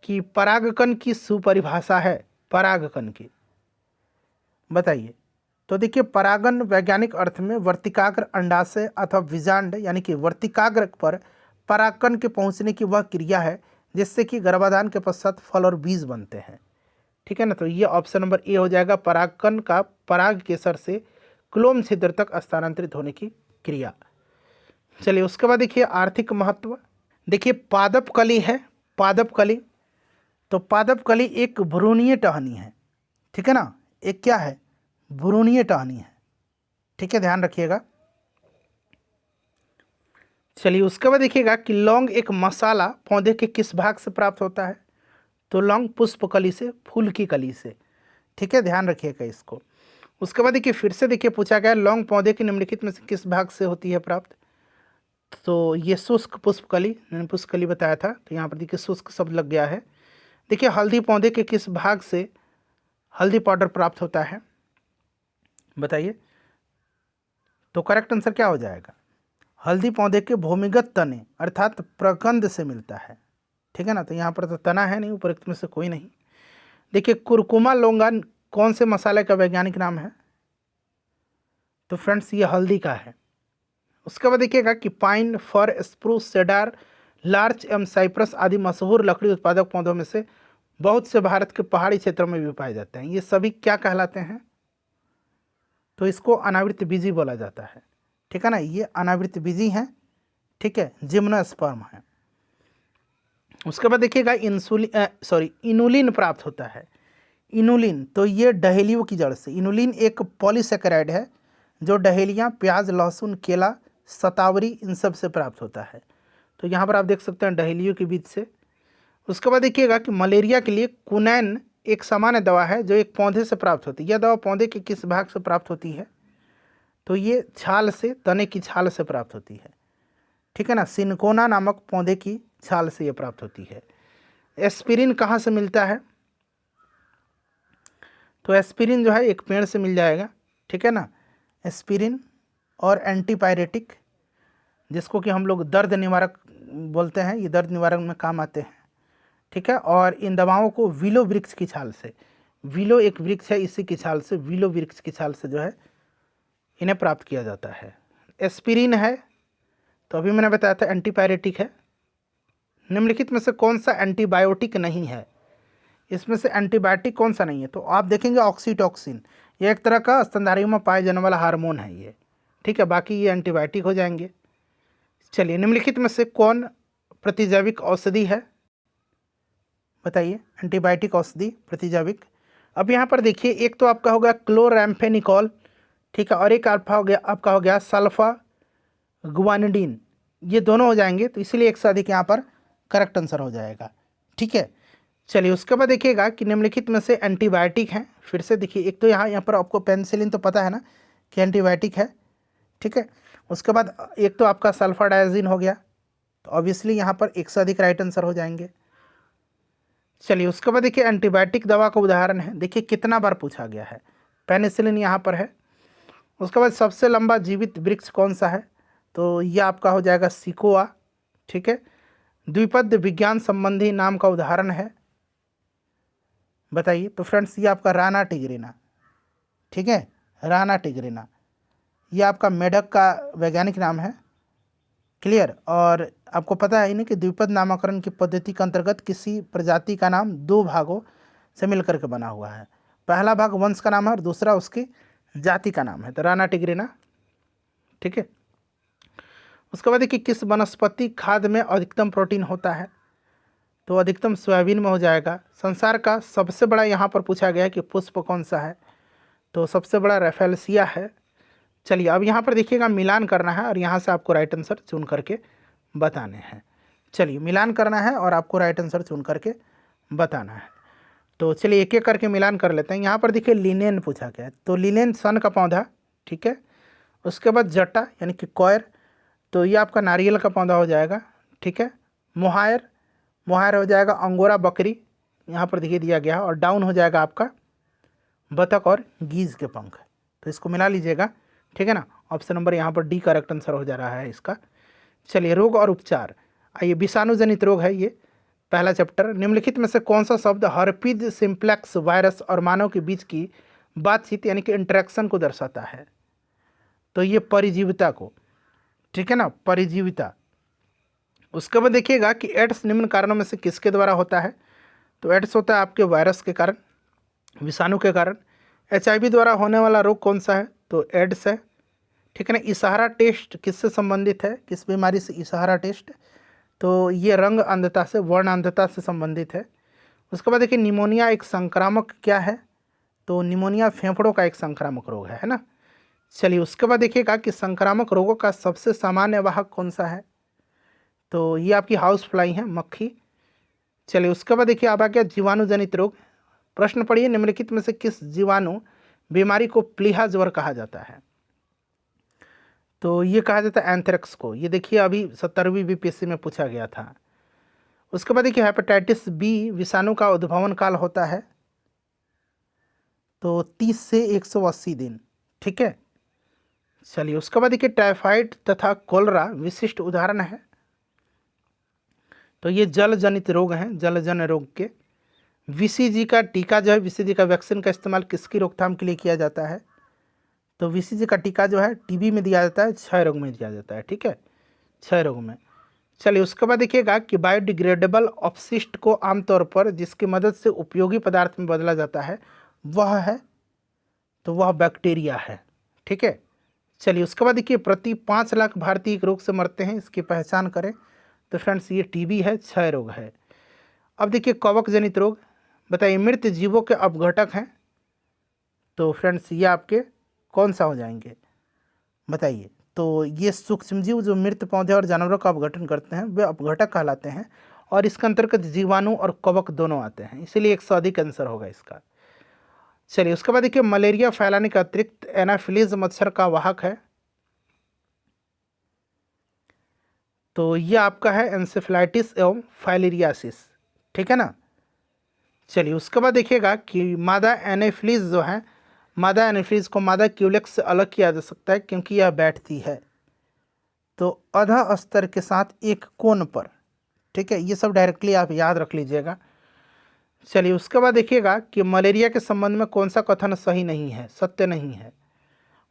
कि परागकण की सुपरिभाषा है, परागकण की बताइए। तो देखिए परागन वैज्ञानिक अर्थ में वर्तिकाग्र अंडाशय अथवा बीजांड यानी कि वर्तिकाग्र पर परागकण के पहुंचने की वह क्रिया है जिससे कि गर्भाधान के पश्चात फल और बीज बनते हैं। ठीक है ना, तो ये ऑप्शन नंबर ए हो जाएगा, परागकण का पराग केसर से क्लोम छिद्र तक स्थानांतरित होने की क्रिया। चलिए उसके बाद देखिए आर्थिक महत्व। देखिए पादप कली है, पादप कली, तो पादप कली एक भ्रूणीय टहनी है। ठीक है ना, एक क्या है, भ्रूणीय टहनी है। ठीक है, ध्यान रखिएगा। चलिए उसके बाद देखिएगा कि लौंग एक मसाला पौधे के किस भाग से प्राप्त होता है, तो लौंग पुष्प कली से, फूल की कली से। ठीक है, ध्यान रखिएगा इसको। उसके बाद देखिए फिर से देखिए पूछा गया लौंग पौधे के निम्नलिखित में से किस भाग से होती है प्राप्त, तो ये शुष्क पुष्पकली, मैंने पुष्पकली बताया था, तो यहाँ पर देखिए शुष्क शब्द लग गया है। देखिए हल्दी पौधे के किस भाग से हल्दी पाउडर प्राप्त होता है, बताइए। तो करेक्ट आंसर क्या हो जाएगा, हल्दी पौधे के भूमिगत तने अर्थात प्रकंद से मिलता है। ठीक है ना, तो यहाँ पर तो तना है नहीं, उपरोक्त में से कोई नहीं। देखिए कुरकुमा लौंगा कौन से मसाले का वैज्ञानिक नाम है, तो फ्रेंड्स ये हल्दी का है। उसके बाद देखिएगा कि पाइन, फर, स्प्रूस, सेडार, लार्च एवं साइप्रस आदि मशहूर लकड़ी उत्पादक पौधों में से बहुत से भारत के पहाड़ी क्षेत्रों में भी पाए जाते हैं। ये सभी क्या कहलाते हैं, तो इसको अनावृत बीजी बोला जाता है। ठीक है ना, ये अनावृत बीजी हैं। ठीक है, जिम्नोस्पर्म है। उसके बाद देखिएगा इनुलिन प्राप्त होता है। इनुलिन, तो ये डहेलियों की जड़ से, इनुलिन एक पॉलीसेकेराइड है जो डहेलियाँ, प्याज, लहसुन, केला, शतावरी इन सब से प्राप्त होता है। तो यहाँ पर आप देख सकते हैं डहेलियों के बीच से। उसके बाद देखिएगा कि मलेरिया के लिए कुनैन एक सामान्य दवा है जो एक पौधे से प्राप्त होती है। यह दवा पौधे के किस भाग से प्राप्त होती है, तो ये छाल से, तने की छाल से प्राप्त होती है। ठीक है ना, सिनकोना नामक पौधे की छाल से ये प्राप्त होती है। एस्पिरिन कहाँ से मिलता है, तो एस्पिरिन जो है एक पेड़ से मिल जाएगा। ठीक है ना, एस्पिरिन और एंटीपायरेटिक जिसको कि हम लोग दर्द निवारक बोलते हैं, ये दर्द निवारक में काम आते हैं। ठीक है, और इन दवाओं को विलो वृक्ष की छाल से, विलो एक वृक्ष है, इसी की छाल से, विलो वृक्ष की छाल से जो है इन्हें प्राप्त किया जाता है। एस्पिरिन है, तो अभी मैंने बताया था एंटीपायरेटिक है। निम्नलिखित में से कौन सा एंटीबायोटिक नहीं है? इसमें से एंटीबायोटिक कौन सा नहीं है? तो आप देखेंगे ऑक्सीटोक्सिन, ये एक तरह का स्तनधारियों में पाए जाने वाला हार्मोन है ये, ठीक है, बाकी ये एंटीबायोटिक हो जाएंगे। चलिए, निम्नलिखित में से कौन प्रतिजैविक औषधि है? बताइए, एंटीबायोटिक औषधि प्रतिजैविक। अब यहाँ पर देखिए, एक तो आपका हो गया क्लोरैम्फेनिकॉल, ठीक है, और एक आपका हो गया सल्फा गुआनिडीन, ये दोनों हो जाएंगे, तो इसलिए एक से अधिक यहाँ पर करेक्ट आंसर हो जाएगा, ठीक है। चलिए, उसके बाद देखिएगा कि निम्नलिखित में से एंटीबायोटिक हैं। फिर से देखिए, एक तो यहाँ पर आपको पेनिसिलिन तो पता है ना कि एंटीबायोटिक है, ठीक है। उसके बाद एक तो आपका सल्फाडायजिन हो गया, तो ऑब्वियसली यहाँ पर एक से अधिक राइट आंसर हो जाएंगे। चलिए, उसके बाद देखिए एंटीबायोटिक दवा का उदाहरण है, देखिए कितना बार पूछा गया है, पेनिसिलिन यहाँ पर है। उसके बाद सबसे लंबा जीवित वृक्ष कौन सा है? तो यह आपका हो जाएगा सिकोआ, ठीक है। द्विपद विज्ञान संबंधी नाम का उदाहरण है, बताइए। तो फ्रेंड्स, ये आपका राना टिग्रिना, ठीक है, राना टिग्रिना, ये आपका मेढक का वैज्ञानिक नाम है, क्लियर। और आपको पता है ना कि द्विपद नामकरण की पद्धति के अंतर्गत किसी प्रजाति का नाम दो भागों से मिलकर के बना हुआ है, पहला भाग वंश का नाम है और दूसरा उसकी जाति का नाम है, तो राना टिग्रिना, ठीक है। उसके बाद देखिए, किस वनस्पति खाद्य में अधिकतम प्रोटीन होता है? तो अधिकतम सोयाबीन में हो जाएगा। संसार का सबसे बड़ा यहाँ पर पूछा गया है कि पुष्प कौन सा है? तो सबसे बड़ा रेफेलसिया है। चलिए, अब यहाँ पर देखिएगा मिलान करना है और यहाँ से आपको राइट आंसर चुन करके बताने हैं। चलिए, मिलान करना है और आपको राइट आंसर चुन करके बताना है। तो चलिए, एक एक करके मिलान कर लेते हैं। यहाँ पर देखिए लिनेन पूछा गया है, तो लिनेन सन का पौधा, ठीक है। उसके बाद जटा यानी कि कॉयर, तो ये आपका नारियल का पौधा हो जाएगा, ठीक है। मोहायर, मोहायर हो जाएगा अंगोरा बकरी, यहाँ पर देखिए दिया गया है। और डाउन हो जाएगा आपका बतख और गीज के पंख, तो इसको मिला लीजिएगा, ठीक है ना। ऑप्शन नंबर यहाँ पर डी करेक्ट आंसर हो जा रहा है इसका। चलिए, रोग और उपचार, आइए, विषाणुजनित रोग है ये पहला चैप्टर। निम्नलिखित में से कौन सा शब्द हर्पिज सिम्प्लेक्स वायरस और मानव के बीच की बातचीत यानी कि इंटरेक्शन को दर्शाता है? तो ये परिजीविता को, ठीक है ना, परिजीविता। उसके बाद देखिएगा कि एड्स निम्न कारणों में से किसके द्वारा होता है? तो एड्स होता है आपके वायरस के कारण, विषाणु के कारण। HIV द्वारा होने वाला रोग कौन सा है? तो एड्स है, ठीक है ना। इशारा टेस्ट किससे संबंधित है? किस बीमारी से इशारा टेस्ट? तो ये रंग अंधता से, वर्ण अंधता से संबंधित है। उसके बाद देखिए, निमोनिया एक संक्रामक क्या है? तो निमोनिया फेफड़ों का एक संक्रामक रोग है ना। चलिए, उसके बाद देखिएगा कि संक्रामक रोगों का सबसे सामान्य वाहक कौन सा है? तो ये आपकी हाउस फ्लाई है, मक्खी। चलिए, उसके बाद देखिए आप आ गया जीवाणु जनित रोग। प्रश्न पढ़िए, निम्नलिखित में से किस जीवाणु बीमारी को प्लीहा ज्वर कहा जाता है? तो ये कहा जाता है एंथ्रेक्स को, ये देखिए अभी 70वीं BPSC में पूछा गया था। उसके बाद देखिए हेपेटाइटिस बी विषाणु का उद्भवन काल होता है तो 30 से 180 दिन, ठीक है। चलिए, उसके बाद देखिए टाइफाइड तथा कोलरा विशिष्ट उदाहरण है, तो ये जल जनित रोग हैं, जलजन्य रोग के। VCG का टीका जो है, VCG का वैक्सीन का इस्तेमाल किसकी रोकथाम के लिए किया जाता है? तो VCG का टीका जो है TB में दिया जाता है, क्षय रोग में दिया जाता है, ठीक है, क्षय रोग में। चलिए, उसके बाद देखिएगा कि बायोडिग्रेडेबल अपशिष्ट को आमतौर पर जिसकी मदद से उपयोगी पदार्थ में बदला जाता है वह है, तो वह बैक्टीरिया है, ठीक है। चलिए, उसके बाद देखिए प्रति 5 लाख भारतीय एक रोग से मरते हैं, इसकी पहचान करें। तो फ्रेंड्स, ये TB है, क्षय रोग है। अब देखिए कवक जनित रोग, बताइए मृत जीवों के अपघटक हैं, तो फ्रेंड्स ये आपके कौन सा हो जाएंगे? बताइए। तो ये सूक्ष्मजीव जो मृत पौधे और जानवरों का अपघटन करते हैं वे अपघटक कहलाते हैं, और इसके अंतर्गत जीवाणु और कवक दोनों आते हैं, इसीलिए 100 आंसर होगा इसका। चलिए, उसके बाद देखिए मलेरिया फैलाने के अतिरिक्त एनाफिलीज मच्छर का वाहक है, तो ये आपका है एंसेफ्लाइटिस एवं फाइलेरियासिस, ठीक है ना। चलिए, उसके बाद देखिएगा कि मादा एनाफिलीज जो है, मादा एनाफिलीज को मादा क्यूलेक्स से अलग किया जा सकता है क्योंकि यह बैठती है तो अधः स्तर के साथ एक कोण पर, ठीक है। ये सब डायरेक्टली आप याद रख लीजिएगा। चलिए उसके बाद देखिएगा कि मलेरिया के संबंध में कौन सा कथन सही नहीं है, सत्य नहीं है।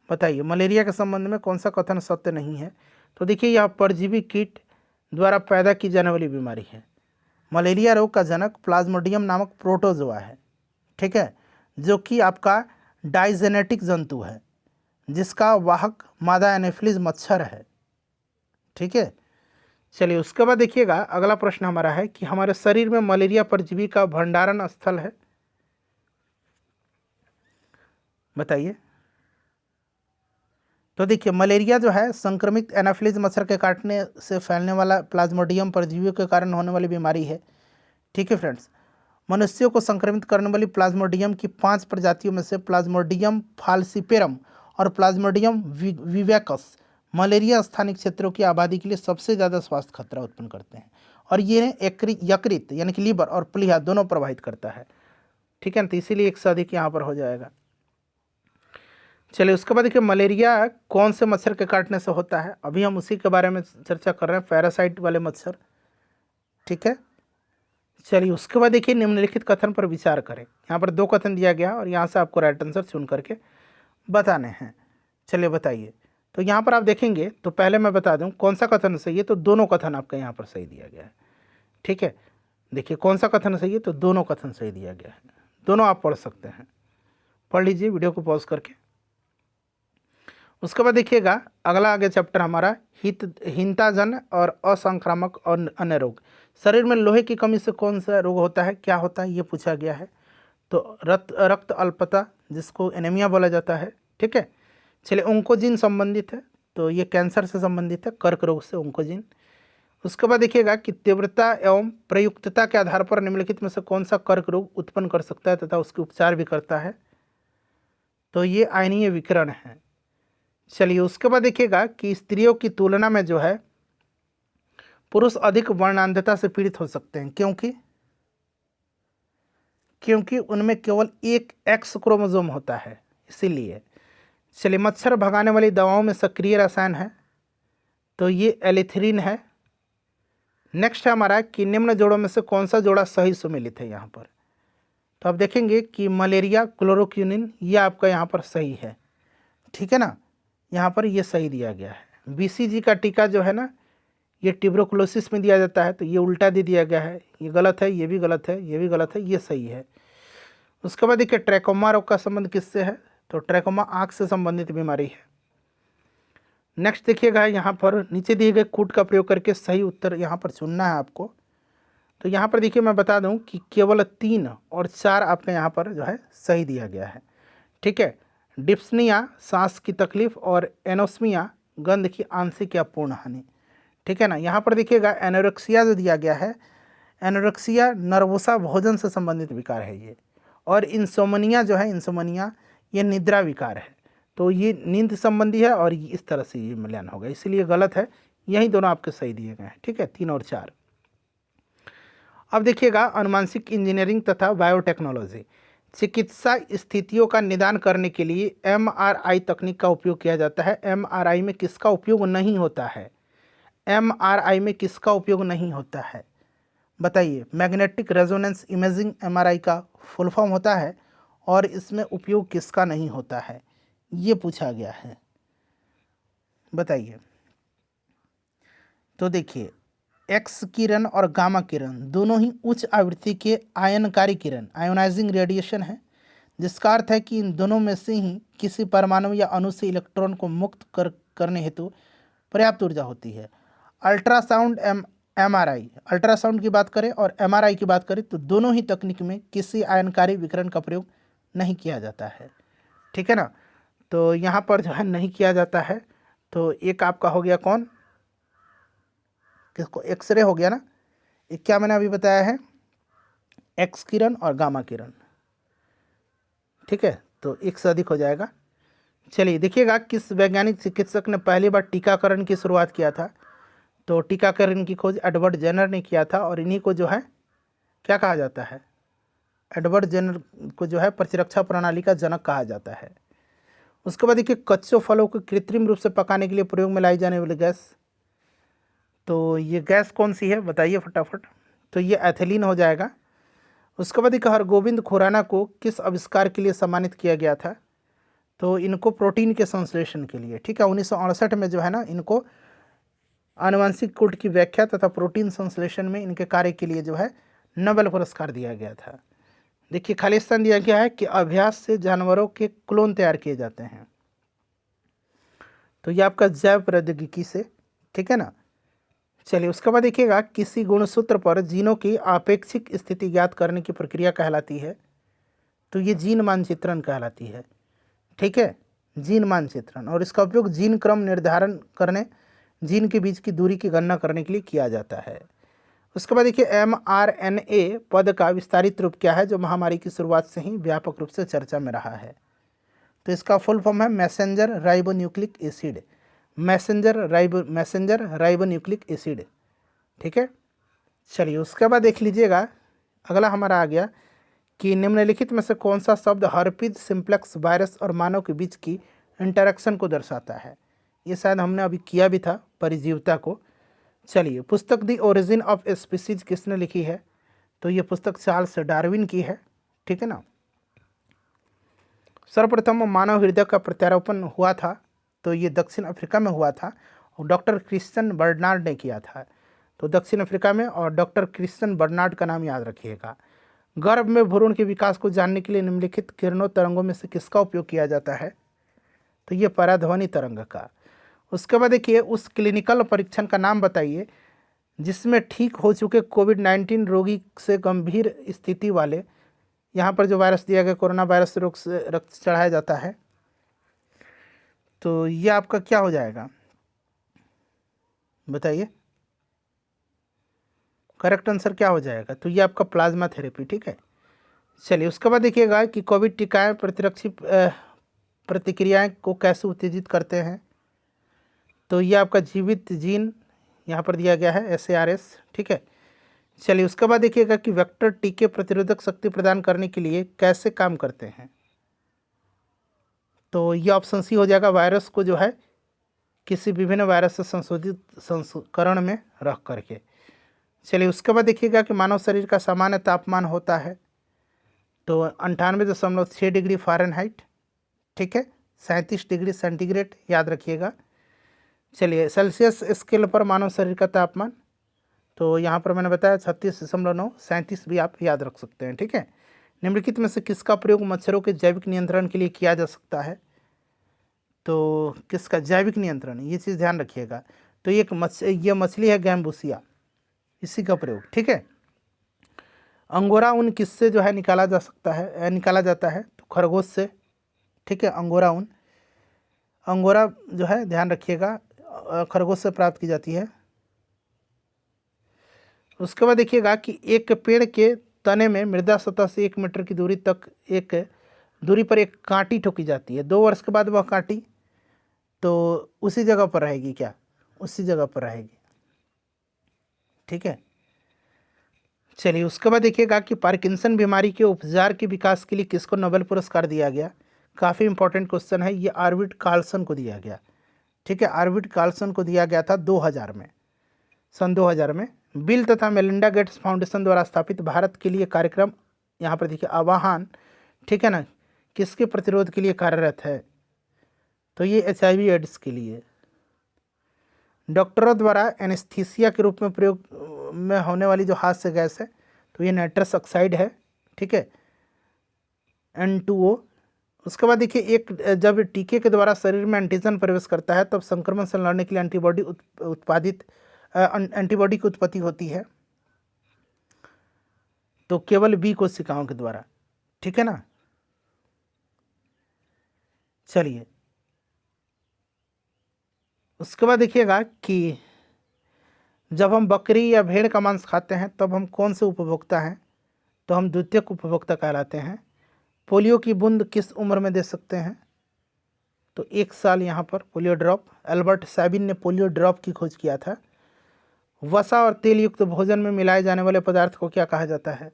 बताइए मलेरिया के संबंध में कौन सा कथन सत्य नहीं है। तो देखिए यह परजीवी कीट द्वारा पैदा की जाने वाली बीमारी है। मलेरिया रोग का जनक प्लाज्मोडियम नामक प्रोटोजोआ है, ठीक है, जो कि आपका डाइजेनेटिक जंतु है जिसका वाहक मादा एनोफिलीज मच्छर है, ठीक है। चलिए उसके बाद देखिएगा अगला प्रश्न हमारा है कि हमारे शरीर में मलेरिया परजीवी का भंडारण स्थल है। बताइए। तो देखिए मलेरिया जो है संक्रमित एनाफिलीज मच्छर के काटने से फैलने वाला प्लाज्मोडियम परजीवियों के कारण होने वाली बीमारी है, ठीक है फ्रेंड्स। मनुष्यों को संक्रमित करने वाली प्लाज्मोडियम की 5 प्रजातियों में से प्लाज्मोडियम फाल्सिपेरम और प्लाज्मोडियम विवैकस मलेरिया स्थानिक क्षेत्रों की आबादी के लिए सबसे ज़्यादा स्वास्थ्य खतरा उत्पन्न करते हैं और ये यकृत यानी कि लीवर और प्लीहा दोनों प्रभावित करता है, ठीक है ना। तो इसीलिए 1 से अधिक यहाँ पर हो जाएगा। चलिए उसके बाद देखिए मलेरिया कौन से मच्छर के काटने से होता है, अभी हम उसी के बारे में चर्चा कर रहे हैं, पैरासाइट वाले मच्छर, ठीक है। चलिए उसके बाद देखिए निम्नलिखित कथन पर विचार करें। यहाँ पर 2 कथन दिया गया और यहाँ से आपको राइट आंसर चुन करके बताने हैं। चलिए बताइए। तो यहाँ पर आप देखेंगे तो पहले मैं बता दूँ कौन सा कथन सही है, तो दोनों कथन आपका यहाँ पर सही दिया गया है, ठीक है। देखिए कौन सा कथन सही है, तो दोनों कथन सही दिया गया है, दोनों आप पढ़ सकते हैं, पढ़ लीजिए वीडियो को पॉज करके। उसके बाद देखिएगा अगला आगे चैप्टर हमारा हिंताजन और असंक्रामक और अन्य रोग। शरीर में लोहे की कमी से कौन सा रोग होता है, क्या होता है, ये पूछा गया है। तो रक्त अल्पता जिसको एनीमिया बोला जाता है, ठीक है। चलिए ओंकोजिन संबंधित है, तो ये कैंसर से संबंधित है, कर्क रोग से ओंकोजिन। उसके बाद देखिएगा कि तीव्रता एवं प्रयुक्तता के आधार पर निम्नलिखित में से कौन सा कर्क रोग उत्पन्न कर सकता है तथा उसके उपचार भी करता है, तो ये आयनीय विकिरण है। चलिए उसके बाद देखिएगा कि स्त्रियों की तुलना में जो है पुरुष अधिक वर्णांधता से पीड़ित हो सकते हैं, क्योंकि उनमें केवल एक एक्स क्रोमोसोम होता है, इसीलिए। चलिए मच्छर भगाने वाली दवाओं में सक्रिय रसायन है, तो ये एलिथ्रीन है। नेक्स्ट है हमारा कि निम्न जोड़ों में से कौन सा जोड़ा सही सुमेलित है। यहाँ पर तो आप देखेंगे कि मलेरिया क्लोरोक्विनिन ये आपका यहाँ पर सही है, ठीक है ना, यहाँ पर ये सही दिया गया है। BCG का टीका जो है ना ये ट्यूबरकुलोसिस में दिया जाता है, तो ये उल्टा दे दिया गया है, ये गलत है, ये भी गलत है, ये भी गलत है, ये सही है। उसके बाद देखिए ट्रैकोमा रोग का संबंध किससे है, तो ट्रैकोमा आँख से संबंधित बीमारी है। नेक्स्ट देखिएगा यहाँ पर नीचे दिए गए कूट का प्रयोग करके सही उत्तर यहाँ पर चुनना है आपको। तो यहाँ पर देखिए मैं बता दूँ कि केवल 3 और 4 आपका यहाँ पर जो है सही दिया गया है, ठीक है। डिप्सनिया सांस की तकलीफ और एनोस्मिया गंध की आंशिक या पूर्ण हानि, ठीक है ना। यहाँ पर देखिएगा एनोरेक्सिया जो दिया गया है, एनोरेक्सिया नर्वोसा भोजन से संबंधित विकार है ये, और इंसोमनिया जो है इंसोमनिया ये निद्रा विकार है, तो ये नींद संबंधी है और इस तरह से ये मूल्यांकन होगा, इसलिए गलत है। यही दोनों आपके सही दिए गए हैं, ठीक है, 3 और 4। अब देखिएगा अनुवांशिक इंजीनियरिंग तथा बायोटेक्नोलॉजी। चिकित्सा स्थितियों का निदान करने के लिए MRI तकनीक का उपयोग किया जाता है। MRI में किसका उपयोग नहीं होता है, MRI में किसका उपयोग नहीं होता है, बताइए। मैग्नेटिक रेजोनेंस इमेजिंग MRI का फुल फॉर्म होता है और इसमें उपयोग किसका नहीं होता है, ये पूछा गया है, बताइए। तो देखिए एक्स किरण और गामा किरण दोनों ही उच्च आवृत्ति के आयनकारी किरण आयोनाइजिंग रेडिएशन है, जिसका अर्थ है कि इन दोनों में से ही किसी परमाणु या अणु से इलेक्ट्रॉन को मुक्त करने हेतु पर्याप्त ऊर्जा होती है। अल्ट्रासाउंड MRI अल्ट्रासाउंड की बात करें और MRI की बात करें तो दोनों ही तकनीक में किसी आयनकारी विकिरण का प्रयोग नहीं किया जाता है, ठीक है ना। तो यहाँ पर जो है नहीं किया जाता है, तो एक आपका हो गया कौन, किसको, एक्सरे हो गया ना। एक क्या मैंने अभी बताया है, एक्स किरण और गामा किरण, ठीक है, तो 1 से अधिक हो जाएगा। चलिए देखिएगा किस वैज्ञानिक चिकित्सक ने पहली बार टीकाकरण की शुरुआत किया था, तो टीकाकरण की खोज एडवर्ड जेनर ने किया था और इन्हीं को जो है क्या कहा जाता है, एडवर्ड जेनर को जो है प्रतिरक्षा प्रणाली का जनक कहा जाता है। उसके बाद देखिए कच्चे फलों को कृत्रिम रूप से पकाने के लिए प्रयोग में लाई जाने वाली गैस, तो ये गैस कौन सी है बताइए फटाफट, तो ये एथिलीन हो जाएगा। उसके बाद देखिए हरगोविंद खुराना को किस आविष्कार के लिए सम्मानित किया गया था? तो इनको प्रोटीन के संश्लेषण के लिए, ठीक है। 1968 में जो है ना, इनको आनुवंशिक कोड की व्याख्या तथा प्रोटीन संश्लेषण में इनके कार्य के लिए जो है नोबेल पुरस्कार दिया गया था। देखिए खाली स्थान दिया गया है कि अभ्यास से जानवरों के क्लोन तैयार किए जाते हैं, तो ये आपका जैव प्रौद्योगिकी से, ठीक है ना। चलिए उसके बाद देखिएगा, किसी गुणसूत्र पर जीनों की आपेक्षिक स्थिति ज्ञात करने की प्रक्रिया कहलाती है? तो ये जीन मानचित्रण कहलाती है, ठीक है, जीन मानचित्रण। और इसका उपयोग जीन क्रम निर्धारण करने, जीन के बीच की दूरी की गणना करने के लिए किया जाता है। उसके बाद देखिए mRNA पद का विस्तारित रूप क्या है, जो महामारी की शुरुआत से ही व्यापक रूप से चर्चा में रहा है? तो इसका फुल फॉर्म है messenger ribonucleic acid, messenger ribonucleic acid, ठीक है। चलिए उसके बाद देख लीजिएगा, अगला हमारा आ गया कि निम्नलिखित में से कौन सा शब्द हर्पिज सिम्प्लेक्स वायरस और मानव के बीच की इंटरेक्शन को दर्शाता है? ये शायद हमने अभी किया भी था, परिजीवता को। चलिए, पुस्तक the origin of a species किसने लिखी है? तो ये पुस्तक चार्ल्स डार्विन की है, ठीक है ना। सर्वप्रथम मानव हृदय का प्रत्यारोपण हुआ था, तो ये दक्षिण अफ्रीका में हुआ था और डॉक्टर क्रिश्चियन बर्नार्ड ने किया था। तो दक्षिण अफ्रीका में, और डॉक्टर क्रिश्चियन बर्नार्ड का नाम याद रखिएगा। गर्भ में भ्रूण के विकास को जानने के लिए निम्नलिखित किरणों तरंगों में से किसका उपयोग किया जाता है? तो ये पराध्वनि तरंग का। उसके बाद देखिए, उस क्लिनिकल परीक्षण का नाम बताइए जिसमें ठीक हो चुके कोविड-19 रोगी से गंभीर स्थिति वाले, यहाँ पर जो वायरस दिया गया कोरोना वायरस रोग से रक्त चढ़ाया जाता है। तो ये आपका क्या हो जाएगा, बताइए, करेक्ट आंसर क्या हो जाएगा? तो ये आपका प्लाज्मा थेरेपी, ठीक है। चलिए उसके बाद देखिएगा कि कोविड टीकाएं प्रतिरक्षी प्रतिक्रियाएं को कैसे उत्तेजित करते हैं? तो ये आपका जीवित जीन यहाँ पर दिया गया है, SARS, ठीक है। चलिए उसके बाद देखिएगा कि वेक्टर टीके प्रतिरोधक शक्ति प्रदान करने के लिए कैसे काम करते हैं? तो ये ऑप्शन सी हो जाएगा, वायरस को जो है किसी विभिन्न वायरस से संशोधित संस्करण में रख करके। चलिए उसके बाद देखिएगा कि मानव शरीर का सामान्य तापमान होता है तो 98.6 डिग्री फ़ारेनहाइट, ठीक है, 37 डिग्री सेंटीग्रेड, याद रखिएगा। चलिए सेल्सियस स्केल पर मानव शरीर का तापमान, तो यहाँ पर मैंने बताया 36.9, 37 भी आप याद रख सकते हैं, ठीक है। निम्नलिखित में से किसका प्रयोग मच्छरों के जैविक नियंत्रण के लिए किया जा सकता है? तो किसका जैविक नियंत्रण, ये चीज़ ध्यान रखिएगा। तो ये मछली है गैम्बूसिया, इसी का प्रयोग, ठीक है। अंगोरा ऊन किससे जो है निकाला जाता है? तो खरगोश से, ठीक है। अंगोरा जो है ध्यान रखिएगा खरगोश से प्राप्त की जाती है। उसके बाद देखिएगा कि एक पेड़ के तने में मृदा सतह से 1 मीटर की दूरी पर एक कांटी ठोकी जाती है। 2 वर्ष के बाद वह कांटी तो उसी जगह पर रहेगी क्या? उसी जगह पर रहेगी, ठीक है। चलिए उसके बाद देखिएगा कि पार्किंसन बीमारी के उपचार के विकास के लिए किसको नोबेल पुरस्कार दिया गया? काफ़ी इंपॉर्टेंट क्वेश्चन है, ये आर्विड कार्लसन को दिया गया, ठीक है। आर्विड कार्लसन को दिया गया था 2000 में, सन 2000 में। बिल तथा मेलिंडा गेट्स फाउंडेशन द्वारा स्थापित भारत के लिए कार्यक्रम, यहाँ पर देखिए आह्वान, ठीक है ना, किसके प्रतिरोध के लिए कार्यरत है? तो ये HIV एड्स के लिए। डॉक्टरों द्वारा एनेस्थीसिया के रूप में प्रयोग में होने वाली जो हास्य गैस है, तो ये नाइट्रस ऑक्साइड है, ठीक है, N2O। उसके बाद देखिए जब टीके के द्वारा शरीर में एंटीजन प्रवेश करता है तब संक्रमण से लड़ने के लिए एंटीबॉडी की उत्पत्ति होती है, तो केवल B कोशिकाओं के द्वारा, ठीक है ना। चलिए उसके बाद देखिएगा कि जब हम बकरी या भेड़ का मांस खाते हैं तब हम कौन से उपभोक्ता हैं? तो हम द्वितीयक उपभोक्ता कहलाते हैं। पोलियो की बूंद किस उम्र में दे सकते हैं? तो 1 साल, यहाँ पर पोलियो ड्रॉप। एल्बर्ट सैबिन ने पोलियो ड्रॉप की खोज किया था। वसा और तेल युक्त भोजन में मिलाए जाने वाले पदार्थ को क्या कहा जाता है?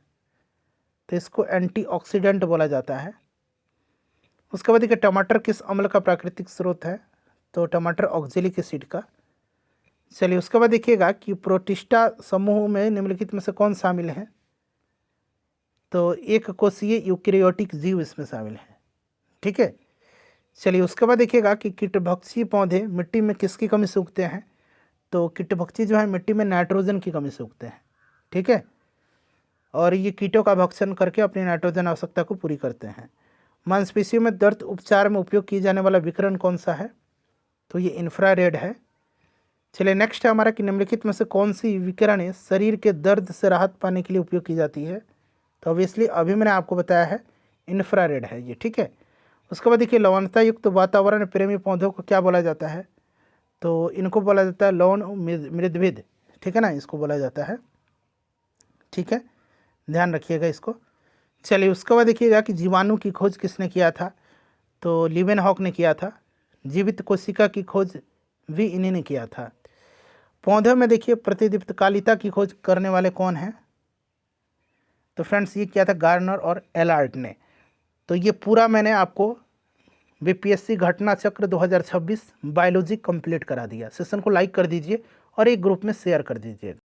तो इसको एंटीऑक्सीडेंट बोला जाता है। उसके बाद देखिए टमाटर किस अम्ल का प्राकृतिक स्रोत है? तो टमाटर ऑक्जेलिक एसिड का। चलिए उसके बाद देखिएगा कि प्रोटिस्टा समूह में निम्नलिखित में से कौन शामिल है? तो एक कोषीय यूकेरियोटिक जीव इसमें शामिल है। ठीक है, चलिए उसके बाद देखिएगा कि कीटभक्षी पौधे मिट्टी में किसकी कमी से उगते हैं। तो कीटभक्षी जो है मिट्टी में नाइट्रोजन की कमी से उगते हैं। ठीक है, और ये कीटों का भक्षण करके अपनी नाइट्रोजन आवश्यकता को पूरी करते हैं। मांसपेशियों में दर्द उपचार में उपयोग किए जाने वाला विकिरण कौन सा है। तो ये इंफ्रारेड है। चलिए नेक्स्ट है हमारा कि निम्नलिखित में से कौन सी विकिरणें शरीर के दर्द से राहत पाने के लिए उपयोग की जाती है। तो ऑब्वियसली अभी मैंने आपको बताया है इंफ्रारेड है ये। ठीक है, उसके बाद देखिए लवणता युक्त वातावरण प्रेमी पौधों को क्या बोला जाता है। तो इनको बोला जाता है लवण मृदविद। ठीक है ना, इसको बोला जाता है। ठीक है, ध्यान रखिएगा इसको। चलिए उसके बाद देखिएगा कि जीवाणु की खोज किसने किया था। तो लीवेनहॉक ने किया था। जीवित कोशिका की खोज भी इन्हीं ने किया था। पौधों में देखिए प्रतिदीप्तकालिता की खोज करने वाले कौन हैं। तो फ्रेंड्स ये किया था गार्नर और एलार्ट ने। तो ये पूरा मैंने आपको बीपीएससी घटना चक्र 2026 बायोलॉजी कंप्लीट करा दिया। सेशन को लाइक कर दीजिए और एक ग्रुप में शेयर कर दीजिए।